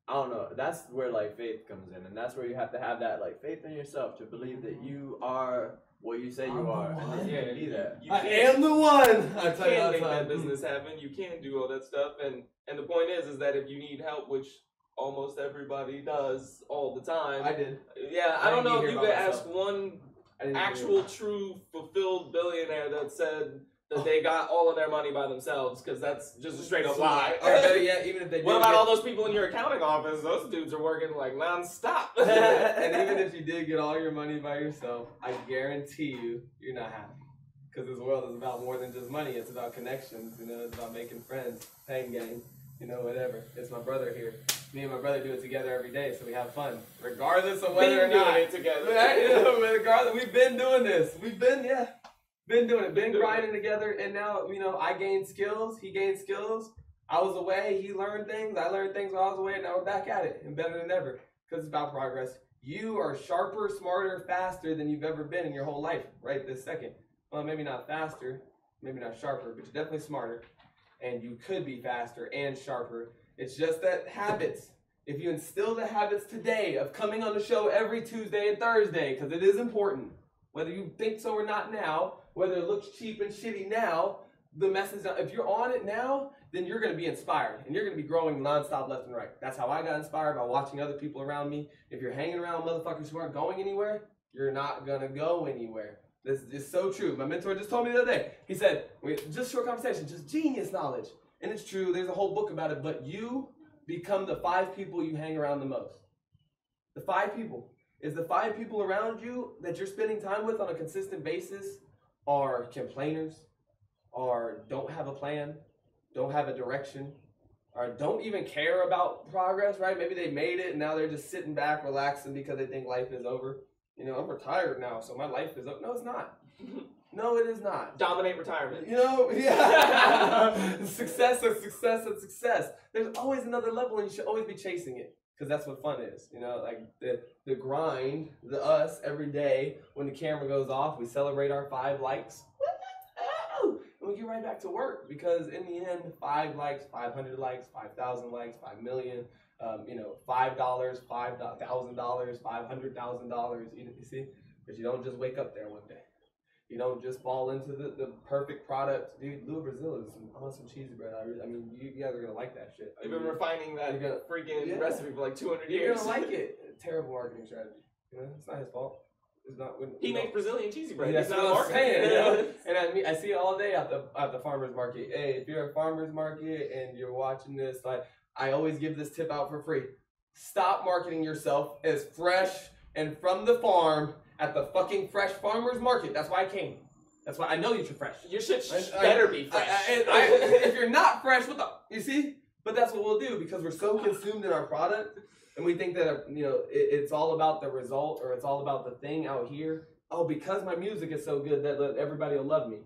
I don't know, that's where like faith comes in. And that's where you have to have that like faith in yourself to believe that you are what you say you are. And then you can be that. I am the one. I tell you, make that business happen. You can do all that stuff. And the point is that if you need help, which almost everybody does all the time. I did. Yeah, I don't know if you could ask one actual true fulfilled billionaire that said that they got all of their money by themselves, because that's just a straight up lie. Yeah, even if they what about all those people in your accounting office? Those dudes are working like non-stop. And even if you did get all your money by yourself, I guarantee you, you're not happy. Because this world is about more than just money. It's about connections. You know, it's about making friends, pain game, you know, whatever. It's my brother here. Me and my brother do it together every day, so we have fun, regardless of whether or not. Doing it together. You know, regardless, we've been doing this. We've been, been doing it. Been grinding together, and now, you know, I gained skills. He gained skills. I was away. He learned things. I learned things while I was away, and now we're back at it, and better than ever, because it's about progress. You are sharper, smarter, faster than you've ever been in your whole life, right this second. Well, maybe not faster, maybe not sharper, but you're definitely smarter, and you could be faster and sharper. It's just that habits. If you instill the habits today of coming on the show every Tuesday and Thursday, because it is important, whether you think so or not now, whether it looks cheap and shitty now, the message, if you're on it now, then you're going to be inspired, and you're going to be growing nonstop left and right. That's how I got inspired, by watching other people around me. If you're hanging around motherfuckers who aren't going anywhere, you're not going to go anywhere. This is so true. My mentor just told me the other day. He said, just short conversation, just genius knowledge. And it's true. There's a whole book about it. But you become the 5 people you hang around the most. The 5 people. Is the 5 people around you that you're spending time with on a consistent basis are complainers, or don't have a plan, don't have a direction, or don't even care about progress, right? Maybe they made it and now they're just sitting back, relaxing because they think life is over. You know, I'm retired now, so my life is over. No, it's not. No, it is not. Dominate retirement. You know, yeah. Success and success and success. There's always another level, and you should always be chasing it, because that's what fun is. You know, like the grind, the us every day. When the camera goes off, we celebrate our 5 likes. And we get right back to work, because in the end, 5 likes, 500 likes, 5,000 likes, 5 million. You know, $5, $5,000, $500,000. You see, but you don't just wake up there one day. You don't just fall into the perfect product. Dude, Louis Brazil is some awesome cheesy bread. I mean, you guys are going to like that shit. They've been refining that freaking recipe for like 200 years. You're going to like it. Terrible marketing strategy. You know, it's not his fault. It's not. He makes Brazilian cheesy bread. That's what I'm saying. You know? And I see it all day at the farmer's market. Hey, if you're at farmer's market and you're watching this, like, I always give this tip out for free. stop marketing yourself as fresh and from the farm at the fucking fresh farmers market. That's why I came. That's why I know that you're fresh. Your shit better be fresh. If you're not fresh, what the? You see? But that's what we'll do because we're so consumed in our product, and we think that it's all about the result or it's all about the thing out here. Oh, because my music is so good that everybody will love me.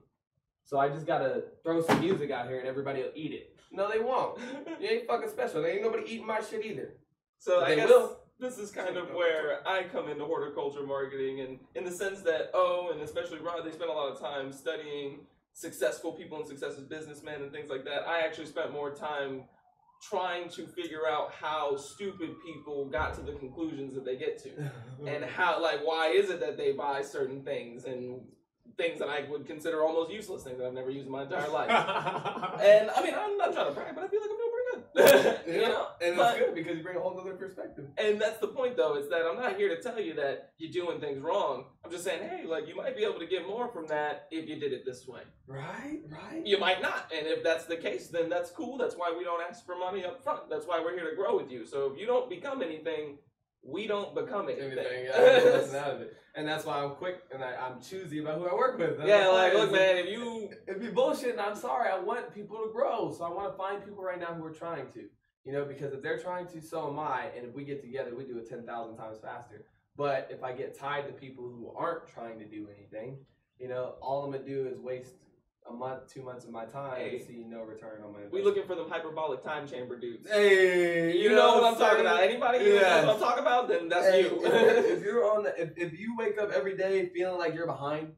So I just gotta throw some music out here and everybody will eat it. No, they won't. You ain't fucking special. There ain't nobody eating my shit either. So but I guess will. This is kind of where I come into horticulture marketing, and in the sense that, and especially Rod, they spend a lot of time studying successful people and successful businessmen and things like that. I actually spent more time trying to figure out how stupid people got to the conclusions that they get to. And how, why is it that they buy certain things and things that I would consider almost useless, things that I've never used in my entire life. And I mean, I'm not trying to brag, but I feel like I'm doing pretty good. You know? And it's good because you bring a whole other perspective. And that's the point, though, is that I'm not here to tell you that you're doing things wrong. I'm just saying, hey, you might be able to get more from that if you did it this way. Right. You might not. And if that's the case, then that's cool. That's why we don't ask for money up front. That's why we're here to grow with you. So if you don't become anything, we don't become anything. Out of it. And that's why I'm quick and I'm choosy about who I work with. Look, man, if you bullshit, I'm sorry. I want people to grow. So I want to find people right now who are trying to. Because if they're trying to, so am I. And if we get together, we do it 10,000 times faster. But if I get tied to people who aren't trying to do anything, all I'm going to do is waste a month, 2 months of my time and see no return on my investment. We looking for them hyperbolic time chamber dudes. Hey, you know what I'm talking about. Anybody who knows what I'm talking about, then that's you. If you're on if you wake up every day feeling like you're behind,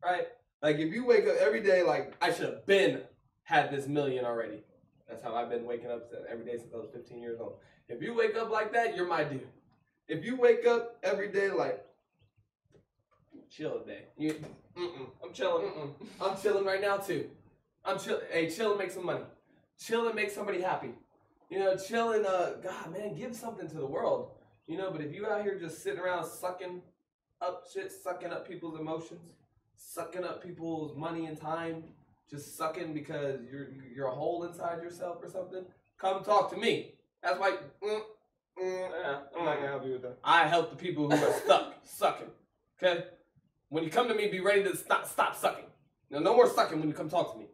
right? If you wake up every day I should have been had this million already. That's how I've been waking up every day since I was 15 years old. If you wake up like that, you're my dude. If you wake up every day chill a day. I'm chilling. I'm chilling right now too. I'm chill. Hey, chill and make some money. Chill and make somebody happy. Chill and God, man, give something to the world. But if you out here just sitting around sucking up shit, sucking up people's emotions, sucking up people's money and time, just sucking because you're a hole inside yourself or something, come talk to me. That's why. I'm not gonna help you with that. I help the people who are stuck sucking. Okay. When you come to me, be ready to stop sucking. No more sucking when you come talk to me.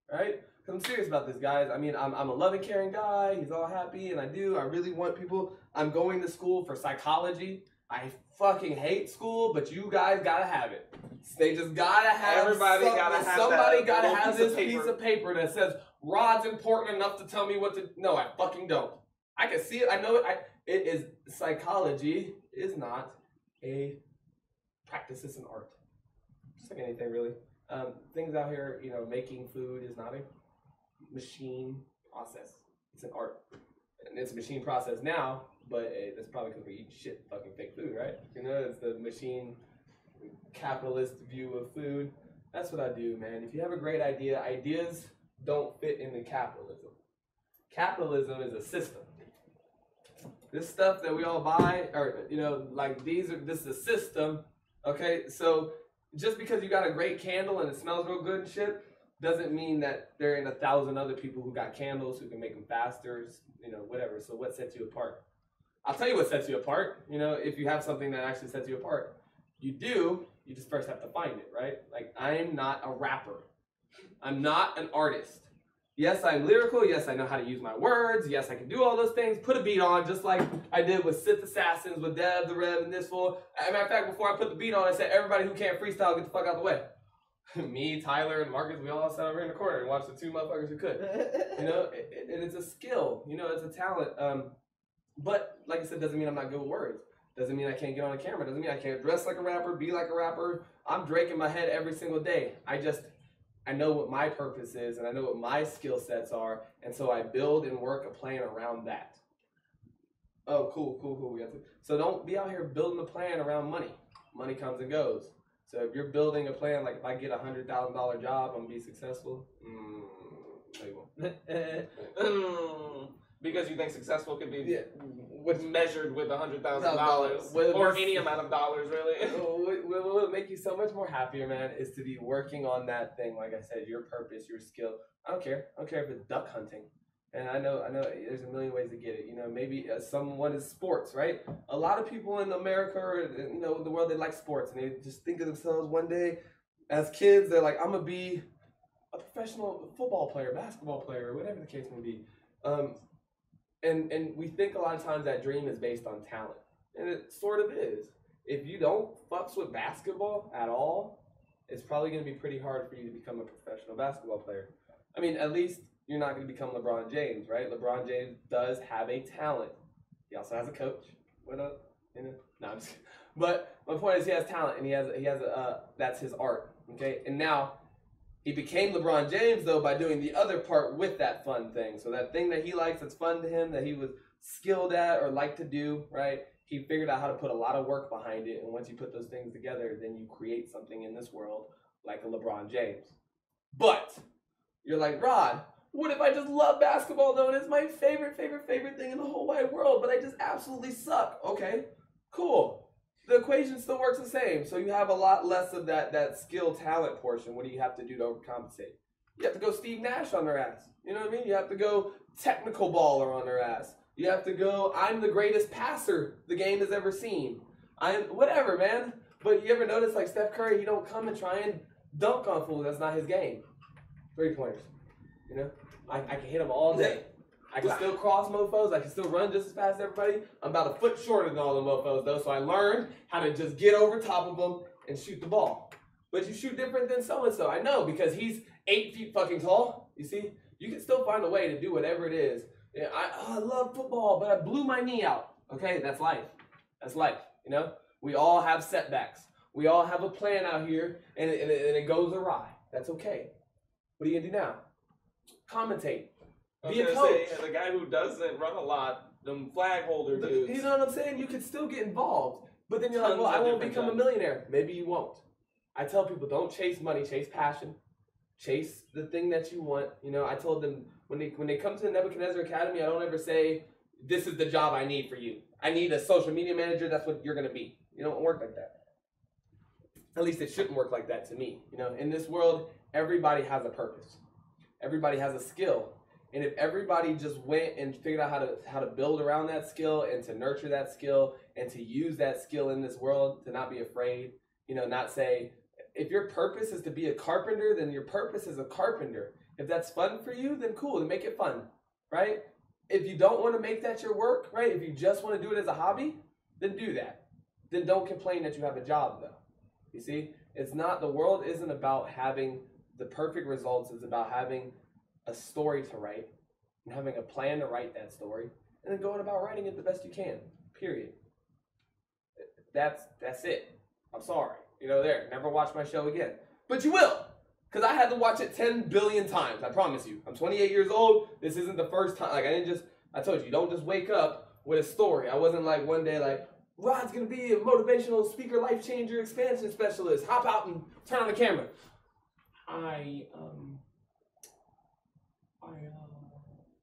All right? Because I'm serious about this, guys. I mean, I'm a loving, caring guy. He's all happy, and I really want people. I'm going to school for psychology. I fucking hate school, but you guys gotta have it. They just gotta have somebody gotta have this piece of paper that says, Rod's important enough to tell me what to. No, I fucking don't. I can see it. I know it. It is psychology is not a practice, is an art. Just like anything, really. Things out here, making food is not a machine process. It's an art. And it's a machine process now, but that's probably because we eat shit fucking fake food, right? It's the machine capitalist view of food. That's what I do, man. If you have a great idea, ideas don't fit into capitalism. Capitalism is a system. This stuff that we all buy, or, this is a system. Okay, so just because you got a great candle and it smells real good and shit, doesn't mean that there ain't 1,000 other people who got candles who can make them faster, whatever. So what sets you apart? I'll tell you what sets you apart. If you have something that actually sets you apart, you just first have to find it, right? I'm not a rapper. I'm not an artist. Yes, I'm lyrical. Yes, I know how to use my words. Yes, I can do all those things. Put a beat on, just like I did with Sith Assassins, with Dev, the Rev, and this fool. As a matter of fact, before I put the beat on, I said, everybody who can't freestyle, get the fuck out the way. Me, Tyler, and Marcus, we all sat over in the corner and watched the two motherfuckers who could. And it's a skill. It's a talent. But, like I said, doesn't mean I'm not good with words. Doesn't mean I can't get on a camera. Doesn't mean I can't dress like a rapper, be like a rapper. I'm Drake in my head every single day. I know what my purpose is, and I know what my skill sets are, and so I build and work a plan around that. Oh, cool. We got to. So don't be out here building a plan around money. Money comes and goes. So if you're building a plan, like if I get a $100,000 job, I'm gonna be successful. No, you won't. Because you think successful could be measured with $100,000 or any amount of dollars, really. What would make you so much more happier, man, is to be working on that thing. Like I said, your purpose, your skill. I don't care. I don't care if it's duck hunting. And I know there's a million ways to get it. You know, maybe someone is sports, right? A lot of people in America or, you know, the world, they like sports. And they just think of themselves one day as kids, they're like, I'm going to be a professional football player, basketball player, whatever the case may be. And we think a lot of times that dream is based on talent. And it sort of is. If you don't fucks with basketball at all, it's probably going to be pretty hard for you to become a professional basketball player. I mean, at least you're not going to become LeBron James, right? LeBron James does have a talent. He also has a coach. What up? You know? No, I'm just kidding. But my point is he has talent, and he has that's his art, okay? And now he became LeBron James, though, by doing the other part with that fun thing. So that thing that he likes that's fun to him, that he was skilled at or liked to do, right? He figured out how to put a lot of work behind it. And once you put those things together, then you create something in this world like a LeBron James. But you're like, Rod, what if I just love basketball, though, and it's my favorite thing in the whole wide world, but I just absolutely suck? Okay, cool. The equation still works the same. So you have a lot less of that skill talent portion. What do you have to do to overcompensate? You have to go Steve Nash on their ass. You know what I mean? You have to go technical baller on their ass. You have to go, I'm the greatest passer the game has ever seen. I'm whatever, man. But you ever notice, like Steph Curry, he don't come and try and dunk on fools. That's not his game. 3-pointers. You know? I can hit them all day. I can still cross mofos. I can still run just as fast as everybody. I'm about a foot shorter than all the mofos, though, so I learned how to just get over top of them and shoot the ball. But you shoot different than so-and-so. I know, because he's 8 feet fucking tall. You see? You can still find a way to do whatever it is. Yeah, I love football, but I blew my knee out. Okay, that's life. That's life, you know? We all have setbacks. We all have a plan out here, and it goes awry. That's okay. What are you going to do now? Commentate. Be a coach. Say, the guy who doesn't run a lot, them flag holder dudes. You know what I'm saying? You could still get involved. But then you're like, well, I won't become a millionaire. Maybe you won't. I tell people, don't chase money, chase passion. Chase the thing that you want. You know, I told them, when they come to the Nebuchadnezzar Academy, I don't ever say, this is the job I need for you. I need a social media manager, that's what you're going to be. You don't work like that. At least it shouldn't work like that to me. You know, in this world, everybody has a purpose. Everybody has a skill. And if everybody just went and figured out how to build around that skill and to nurture that skill and to use that skill in this world, to not be afraid, you know, not say, if your purpose is to be a carpenter, then your purpose is a carpenter. If that's fun for you, then cool, then make it fun, right? If you don't want to make that your work, right? If you just want to do it as a hobby, then do that. Then don't complain that you have a job, though. You see, it's not, the world isn't about having the perfect results. It's about having a story to write and having a plan to write that story and then going about writing it the best you can, period. That's it. I'm sorry. You know, never watch my show again. But you will, because I had to watch it 10 billion times, I promise you. I'm 28 years old. This isn't the first time. Like, I told you don't just wake up with a story. I wasn't like one day like, Rod's going to be a motivational speaker, life changer, expansion specialist. Hop out and turn on the camera.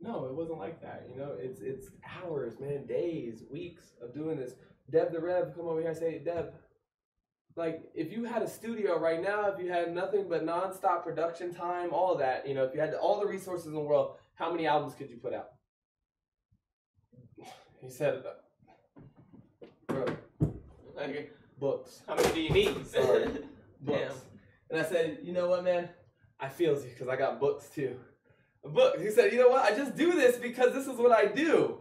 No, it wasn't like that. You know, it's hours, man, days, weeks of doing this. Deb the Rev, come over here and say, Deb, like, if you had a studio right now, if you had nothing but nonstop production time, all of that, you know, if you had all the resources in the world, how many albums could you put out? He said, bro, books. How many do you need? Sorry, books. And I said, you know what, man? I feel you, because I got books too. Books. He said, you know what? I just do this because this is what I do.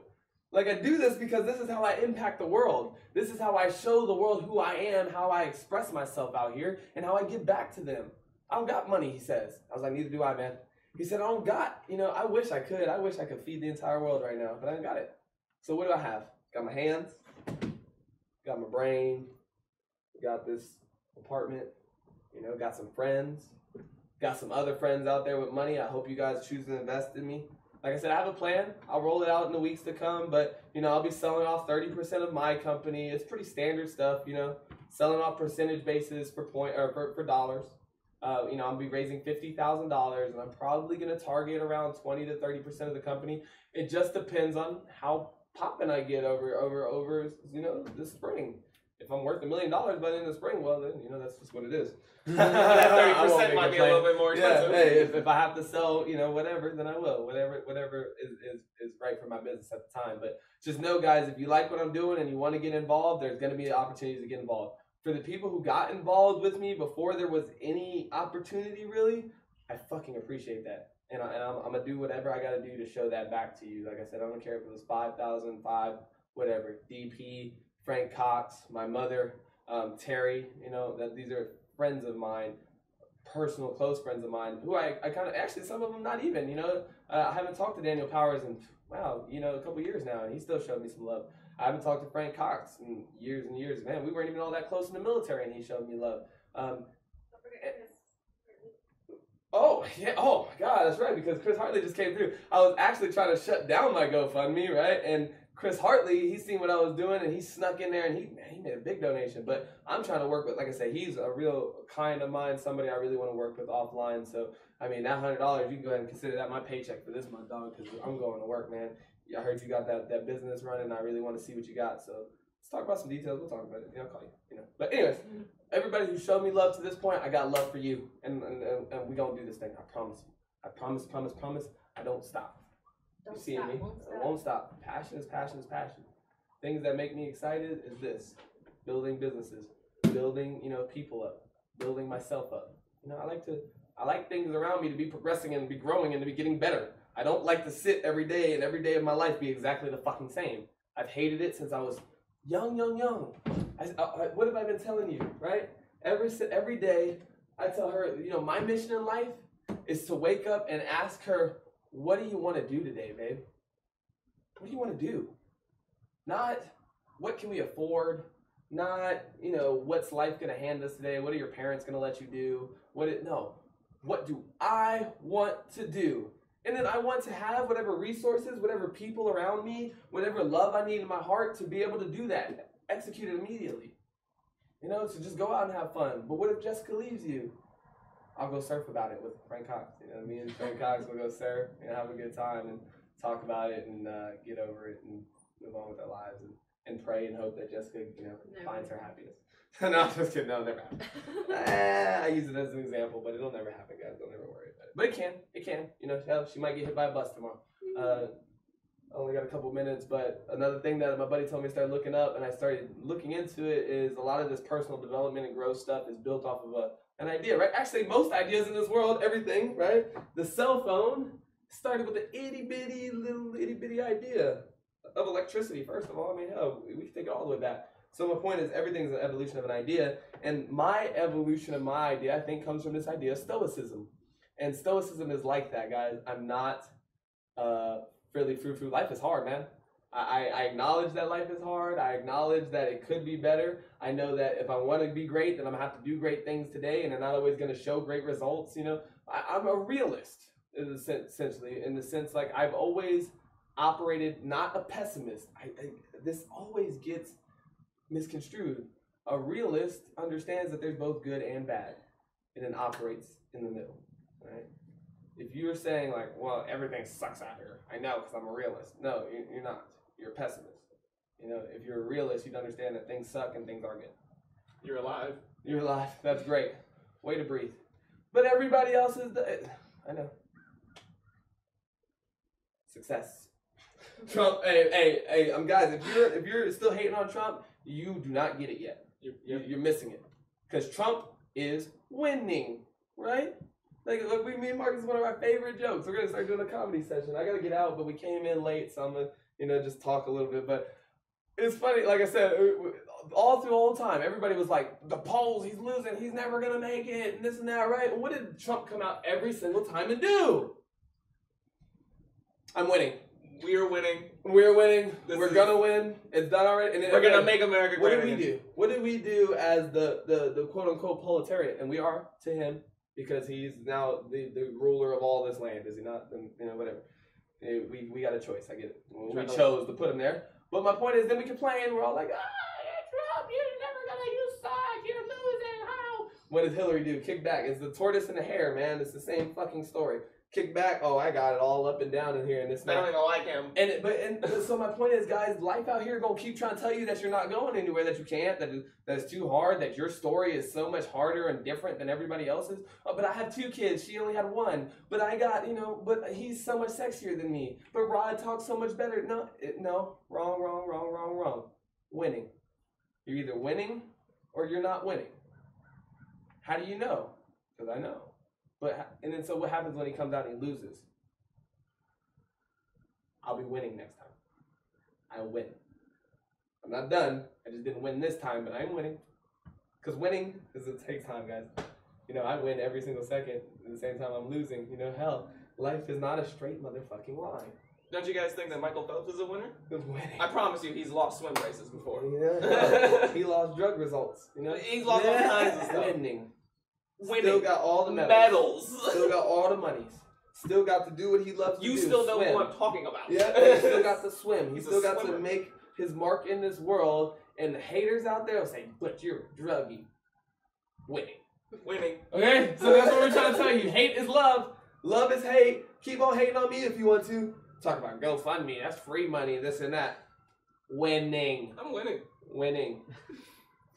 Like, I do this because this is how I impact the world. This is how I show the world who I am, how I express myself out here, and how I give back to them. I don't got money, he says. I was like, neither do I, man. He said, I don't got, you know, I wish I could. I wish I could feed the entire world right now, but I don't got it. So what do I have? Got my hands, got my brain, got this apartment, you know, got some friends, got some other friends out there with money. I hope you guys choose to invest in me. Like I said, I have a plan. I'll roll it out in the weeks to come, but, you know, I'll be selling off 30% of my company. It's pretty standard stuff, you know, selling off percentage basis for dollars. You know, I'll be raising $50,000, and I'm probably going to target around 20 to 30% of the company. It just depends on how popping I get over, you know, the spring. if I'm worth $1 million by the end of the spring, well then, you know, that's just what it is. That 30% might be a little bit more expensive. Yeah, hey, if I have to sell, you know, whatever, then I will. Whatever is right for my business at the time. But just know, guys, if you like what I'm doing and you want to get involved, there's going to be opportunities to get involved. For the people who got involved with me before there was any opportunity, really, I fucking appreciate that. And I'm going to do whatever I got to do to show that back to you. Like I said, I don't care if it was 5,000, 5, whatever. DP, Frank Cox, my mother, Terry, you know, these are friends of mine, personal close friends of mine, who I kind of, actually some of them not even, you know, I haven't talked to Daniel Powers in, wow, you know, a couple years now, and he still showed me some love. I haven't talked to Frank Cox in years and years. Man, we weren't even all that close in the military, and he showed me love. Oh, yeah, oh my God, that's right, because Chris Hartley just came through. I was actually trying to shut down my GoFundMe, right, and Chris Hartley, he's seen what I was doing, and he snuck in there, and he made a big donation. But I'm trying to work with, like I said, he's a real client of mine, somebody I really want to work with offline. So, I mean, that $100, you can go ahead and consider that my paycheck for this month, dog, because I'm going to work, man. I heard you got that business running. I really want to see what you got. So let's talk about some details. We'll talk about it. I'll call you. You know. But anyways, everybody who showed me love to this point, I got love for you, and we gonna do this thing. I promise you. I promise. I don't stop. You see me? I won't stop. Passion is passion is passion. Things that make me excited is this: building businesses, building, you know, people up, building myself up. You know, I like things around me to be progressing and be growing and to be getting better. I don't like to sit every day and every day of my life be exactly the fucking same. I've hated it since I was young. What have I been telling you, right? Every day I tell her, you know, my mission in life is to wake up and ask her, what do you want to do today, babe? What do you want to do? Not what can we afford? Not, you know, what's life going to hand us today? What are your parents going to let you do? No. What do I want to do? And then I want to have whatever resources, whatever people around me, whatever love I need in my heart to be able to do that. Execute it immediately. You know, so just go out and have fun. But what if Jessica leaves you? I'll go surf about it with Frank Cox. You know, me and Frank Cox will go surf and have a good time and talk about it and get over it and move on with our lives and pray and hope that Jessica, you know, finds her happiness. No, I'm just kidding. No, it'll never happen. I use it as an example, but it'll never happen, guys. Don't ever worry about it. But it can. You know, hell, she might get hit by a bus tomorrow. I only got a couple minutes, but another thing that my buddy told me to start looking up, and I started looking into it, is a lot of this personal development and growth stuff is built off of an idea, right? Actually, most ideas in this world, everything, right? The cell phone started with an itty-bitty idea of electricity, first of all. I mean, hell, we can take it all the way back. So my point is, everything's an evolution of an idea, and my evolution of my idea, I think, comes from this idea of stoicism. And stoicism is like that, guys. I'm not fairly frou-frou. Life is hard, man. I acknowledge that life is hard. I acknowledge that it could be better. I know that if I want to be great, then I'm going to have to do great things today, and they're not always going to show great results, you know. I'm a realist, essentially, in the sense, like, I've always operated, not a pessimist. This always gets misconstrued. A realist understands that there's both good and bad, and then operates in the middle, right? If you're saying, like, well, everything sucks out here, I know because I'm a realist. No, you're not. You're a pessimist. You know, if you're a realist, you'd understand that things suck and things are good. You're alive. You're alive. That's great. Way to breathe. But everybody else is I know. Success. Trump. Hey, guys. If you're still hating on Trump, you do not get it yet. You're missing it. Because Trump is winning, right? Like, look, me and Marcus, one of our favorite jokes. We're gonna start doing a comedy session. I gotta get out, but we came in late, so I'm gonna, you know, just talk a little bit. But it's funny, like I said, all through the whole time, everybody was like, the polls, he's losing, he's never gonna make it, and this and that, right? And what did Trump come out every single time and do? I'm winning. We are winning. We're winning. We're gonna win. It's done already. And we're gonna make America great again. What did we do? What did we do as the quote unquote proletariat? And we are to him because he's now the ruler of all this land, is he not? And, you know, whatever. We got a choice. I get it. We chose to put him there. But my point is, then we complain. We're all like, Trump, you're never gonna. You suck. You're losing. How? What does Hillary do? Kick back. It's the tortoise and the hare, man. It's the same fucking story. kick back. Oh, I got it all up and down in here and this. I don't even like him. And so my point is, guys, life out here gonna keep trying to tell you that you're not going anywhere, that you can't, that's too hard, that your story is so much harder and different than everybody else's. Oh, but I have 2 kids. She only had 1. But I got, but he's so much sexier than me. But Rod talks so much better. No, wrong. Winning. You're either winning or you're not winning. How do you know? Because I know. And then so what happens when he comes out and he loses? I'll be winning next time. I win. I'm not done. I just didn't win this time, but I'm winning. Because winning takes time, guys. I win every single second. At the same time, I'm losing. Hell, life is not a straight motherfucking line. Don't you guys think that Michael Phelps is a winner? Winning. I promise you, he's lost swim races before. Yeah. He lost drug results. He's lost all kinds of stuff. Winning. Still got all the medals. Still got all the monies. Still got to do what he loves to do. You still know swim. who I'm talking about. Yeah, he still got to swim. He He's still got swimmer. to make his mark in this world. And the haters out there will say, but you're a druggie. Winning. Okay? So that's what we're trying to tell you. Hate is love. Love is hate. Keep on hating on me if you want to. Talk about GoFundMe. That's free money, this and that. Winning. I'm winning. Winning.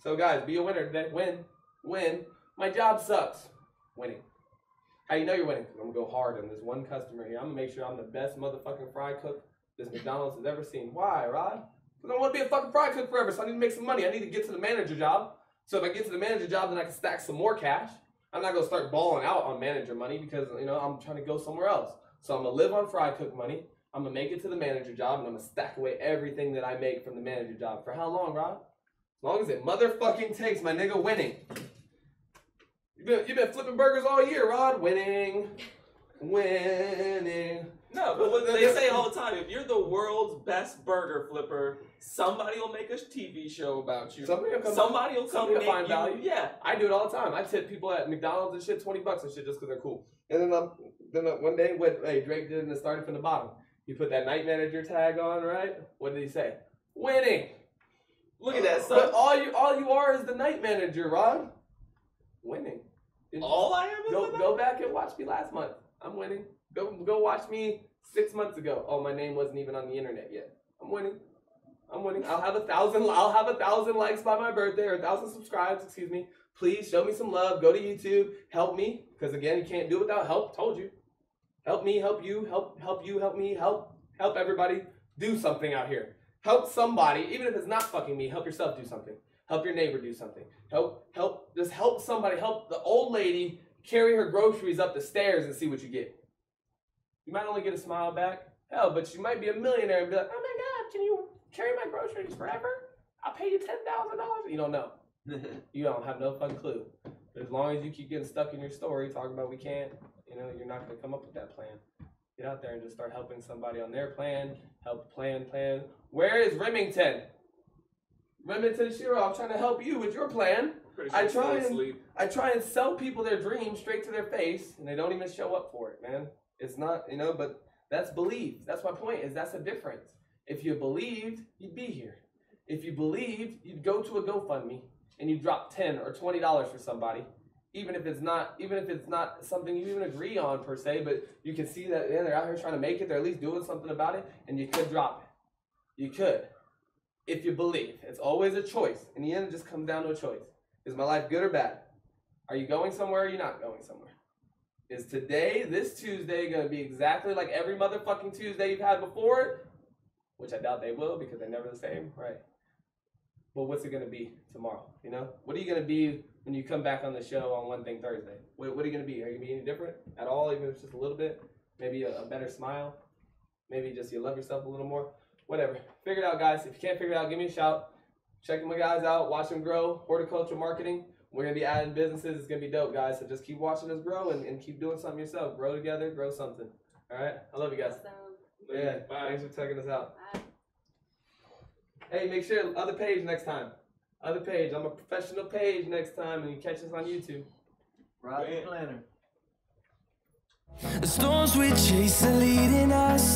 So guys, be a winner today. Win. My job sucks. Winning. How you know you're winning? I'm gonna go hard on this one customer here. I'm gonna make sure I'm the best motherfucking fry cook this McDonald's has ever seen. Why, Rod? Because I don't want to be a fucking fry cook forever, so I need to make some money. I need to get to the manager job. So if I get to the manager job, then I can stack some more cash. I'm not gonna start balling out on manager money because I'm trying to go somewhere else. So I'm gonna live on fry cook money. I'm gonna make it to the manager job, and I'm gonna stack away everything that I make from the manager job. For how long, Rod? As long as it motherfucking takes, my nigga. Winning. You've been flipping burgers all year, Rod. Winning. No, but what they say all the time, if you're the world's best burger flipper, somebody will make a TV show about you. Somebody will come make find you. Value. Yeah. I do it all the time. I tip people at McDonald's and shit $20 and shit just because they're cool. And then one day, Drake did and started from the bottom. He put that night manager tag on, right? What did he say? Winning. Look at that, son. But all you are is the night manager, Rod. Winning. All I am is go back and watch me last month. I'm winning. Go watch me 6 months ago. Oh, my name wasn't even on the internet yet. I'm winning. I'll have 1,000 likes by my birthday, or 1,000 subscribes. Excuse me. Please show me some love. Go to YouTube. Help me, because again, you can't do it without help. Told you. Help me. Help you. Help you. Help me. Help everybody. Do something out here. Help somebody, even if it's not fucking me. Help yourself do something. Help your neighbor do something. Just help somebody. Help the old lady carry her groceries up the stairs and see what you get. You might only get a smile back. Hell, but you might be a millionaire and be like, oh my God, can you carry my groceries forever? I'll pay you $10,000. You don't know. You don't have no fucking clue. But as long as you keep getting stuck in your story, talking about we can't, you're not going to come up with that plan. Get out there and just start helping somebody on their plan. Help plan. Where is Remington? Remington Shiro, I'm trying to help you with your plan. Sure I try and sell people their dreams straight to their face, and they don't even show up for it, man. It's not, but that's belief. That's my point, is that's the difference. If you believed, you'd be here. If you believed, you'd go to a GoFundMe and you drop $10 or $20 for somebody, even if it's not something you even agree on per se, but you can see that they're out here trying to make it, they're at least doing something about it, and you could drop it. You could. If you believe. It's always a choice. In the end, it just comes down to a choice. Is my life good or bad? Are you going somewhere or are you not going somewhere? Is today, this Tuesday, going to be exactly like every motherfucking Tuesday you've had before? Which I doubt they will because they're never the same, right? But what's it going to be tomorrow, What are you going to be when you come back on the show on One Thing Thursday? What are you going to be? Are you going to be any different at all, even if it's just a little bit? Maybe a better smile? Maybe just you love yourself a little more? Whatever. Figure it out, guys. If you can't figure it out, give me a shout. Check my guys out. Watch them grow. Horticulture marketing. We're going to be adding businesses. It's going to be dope, guys. So just keep watching us grow and keep doing something yourself. Grow together. Grow something. All right? I love you guys. Awesome. Yeah. Bye. Thanks for checking us out. Bye. Hey, make sure other page next time. Other page. I'm a professional page next time, and you catch us on YouTube. RodthePlanter. The storms we chase are leading us.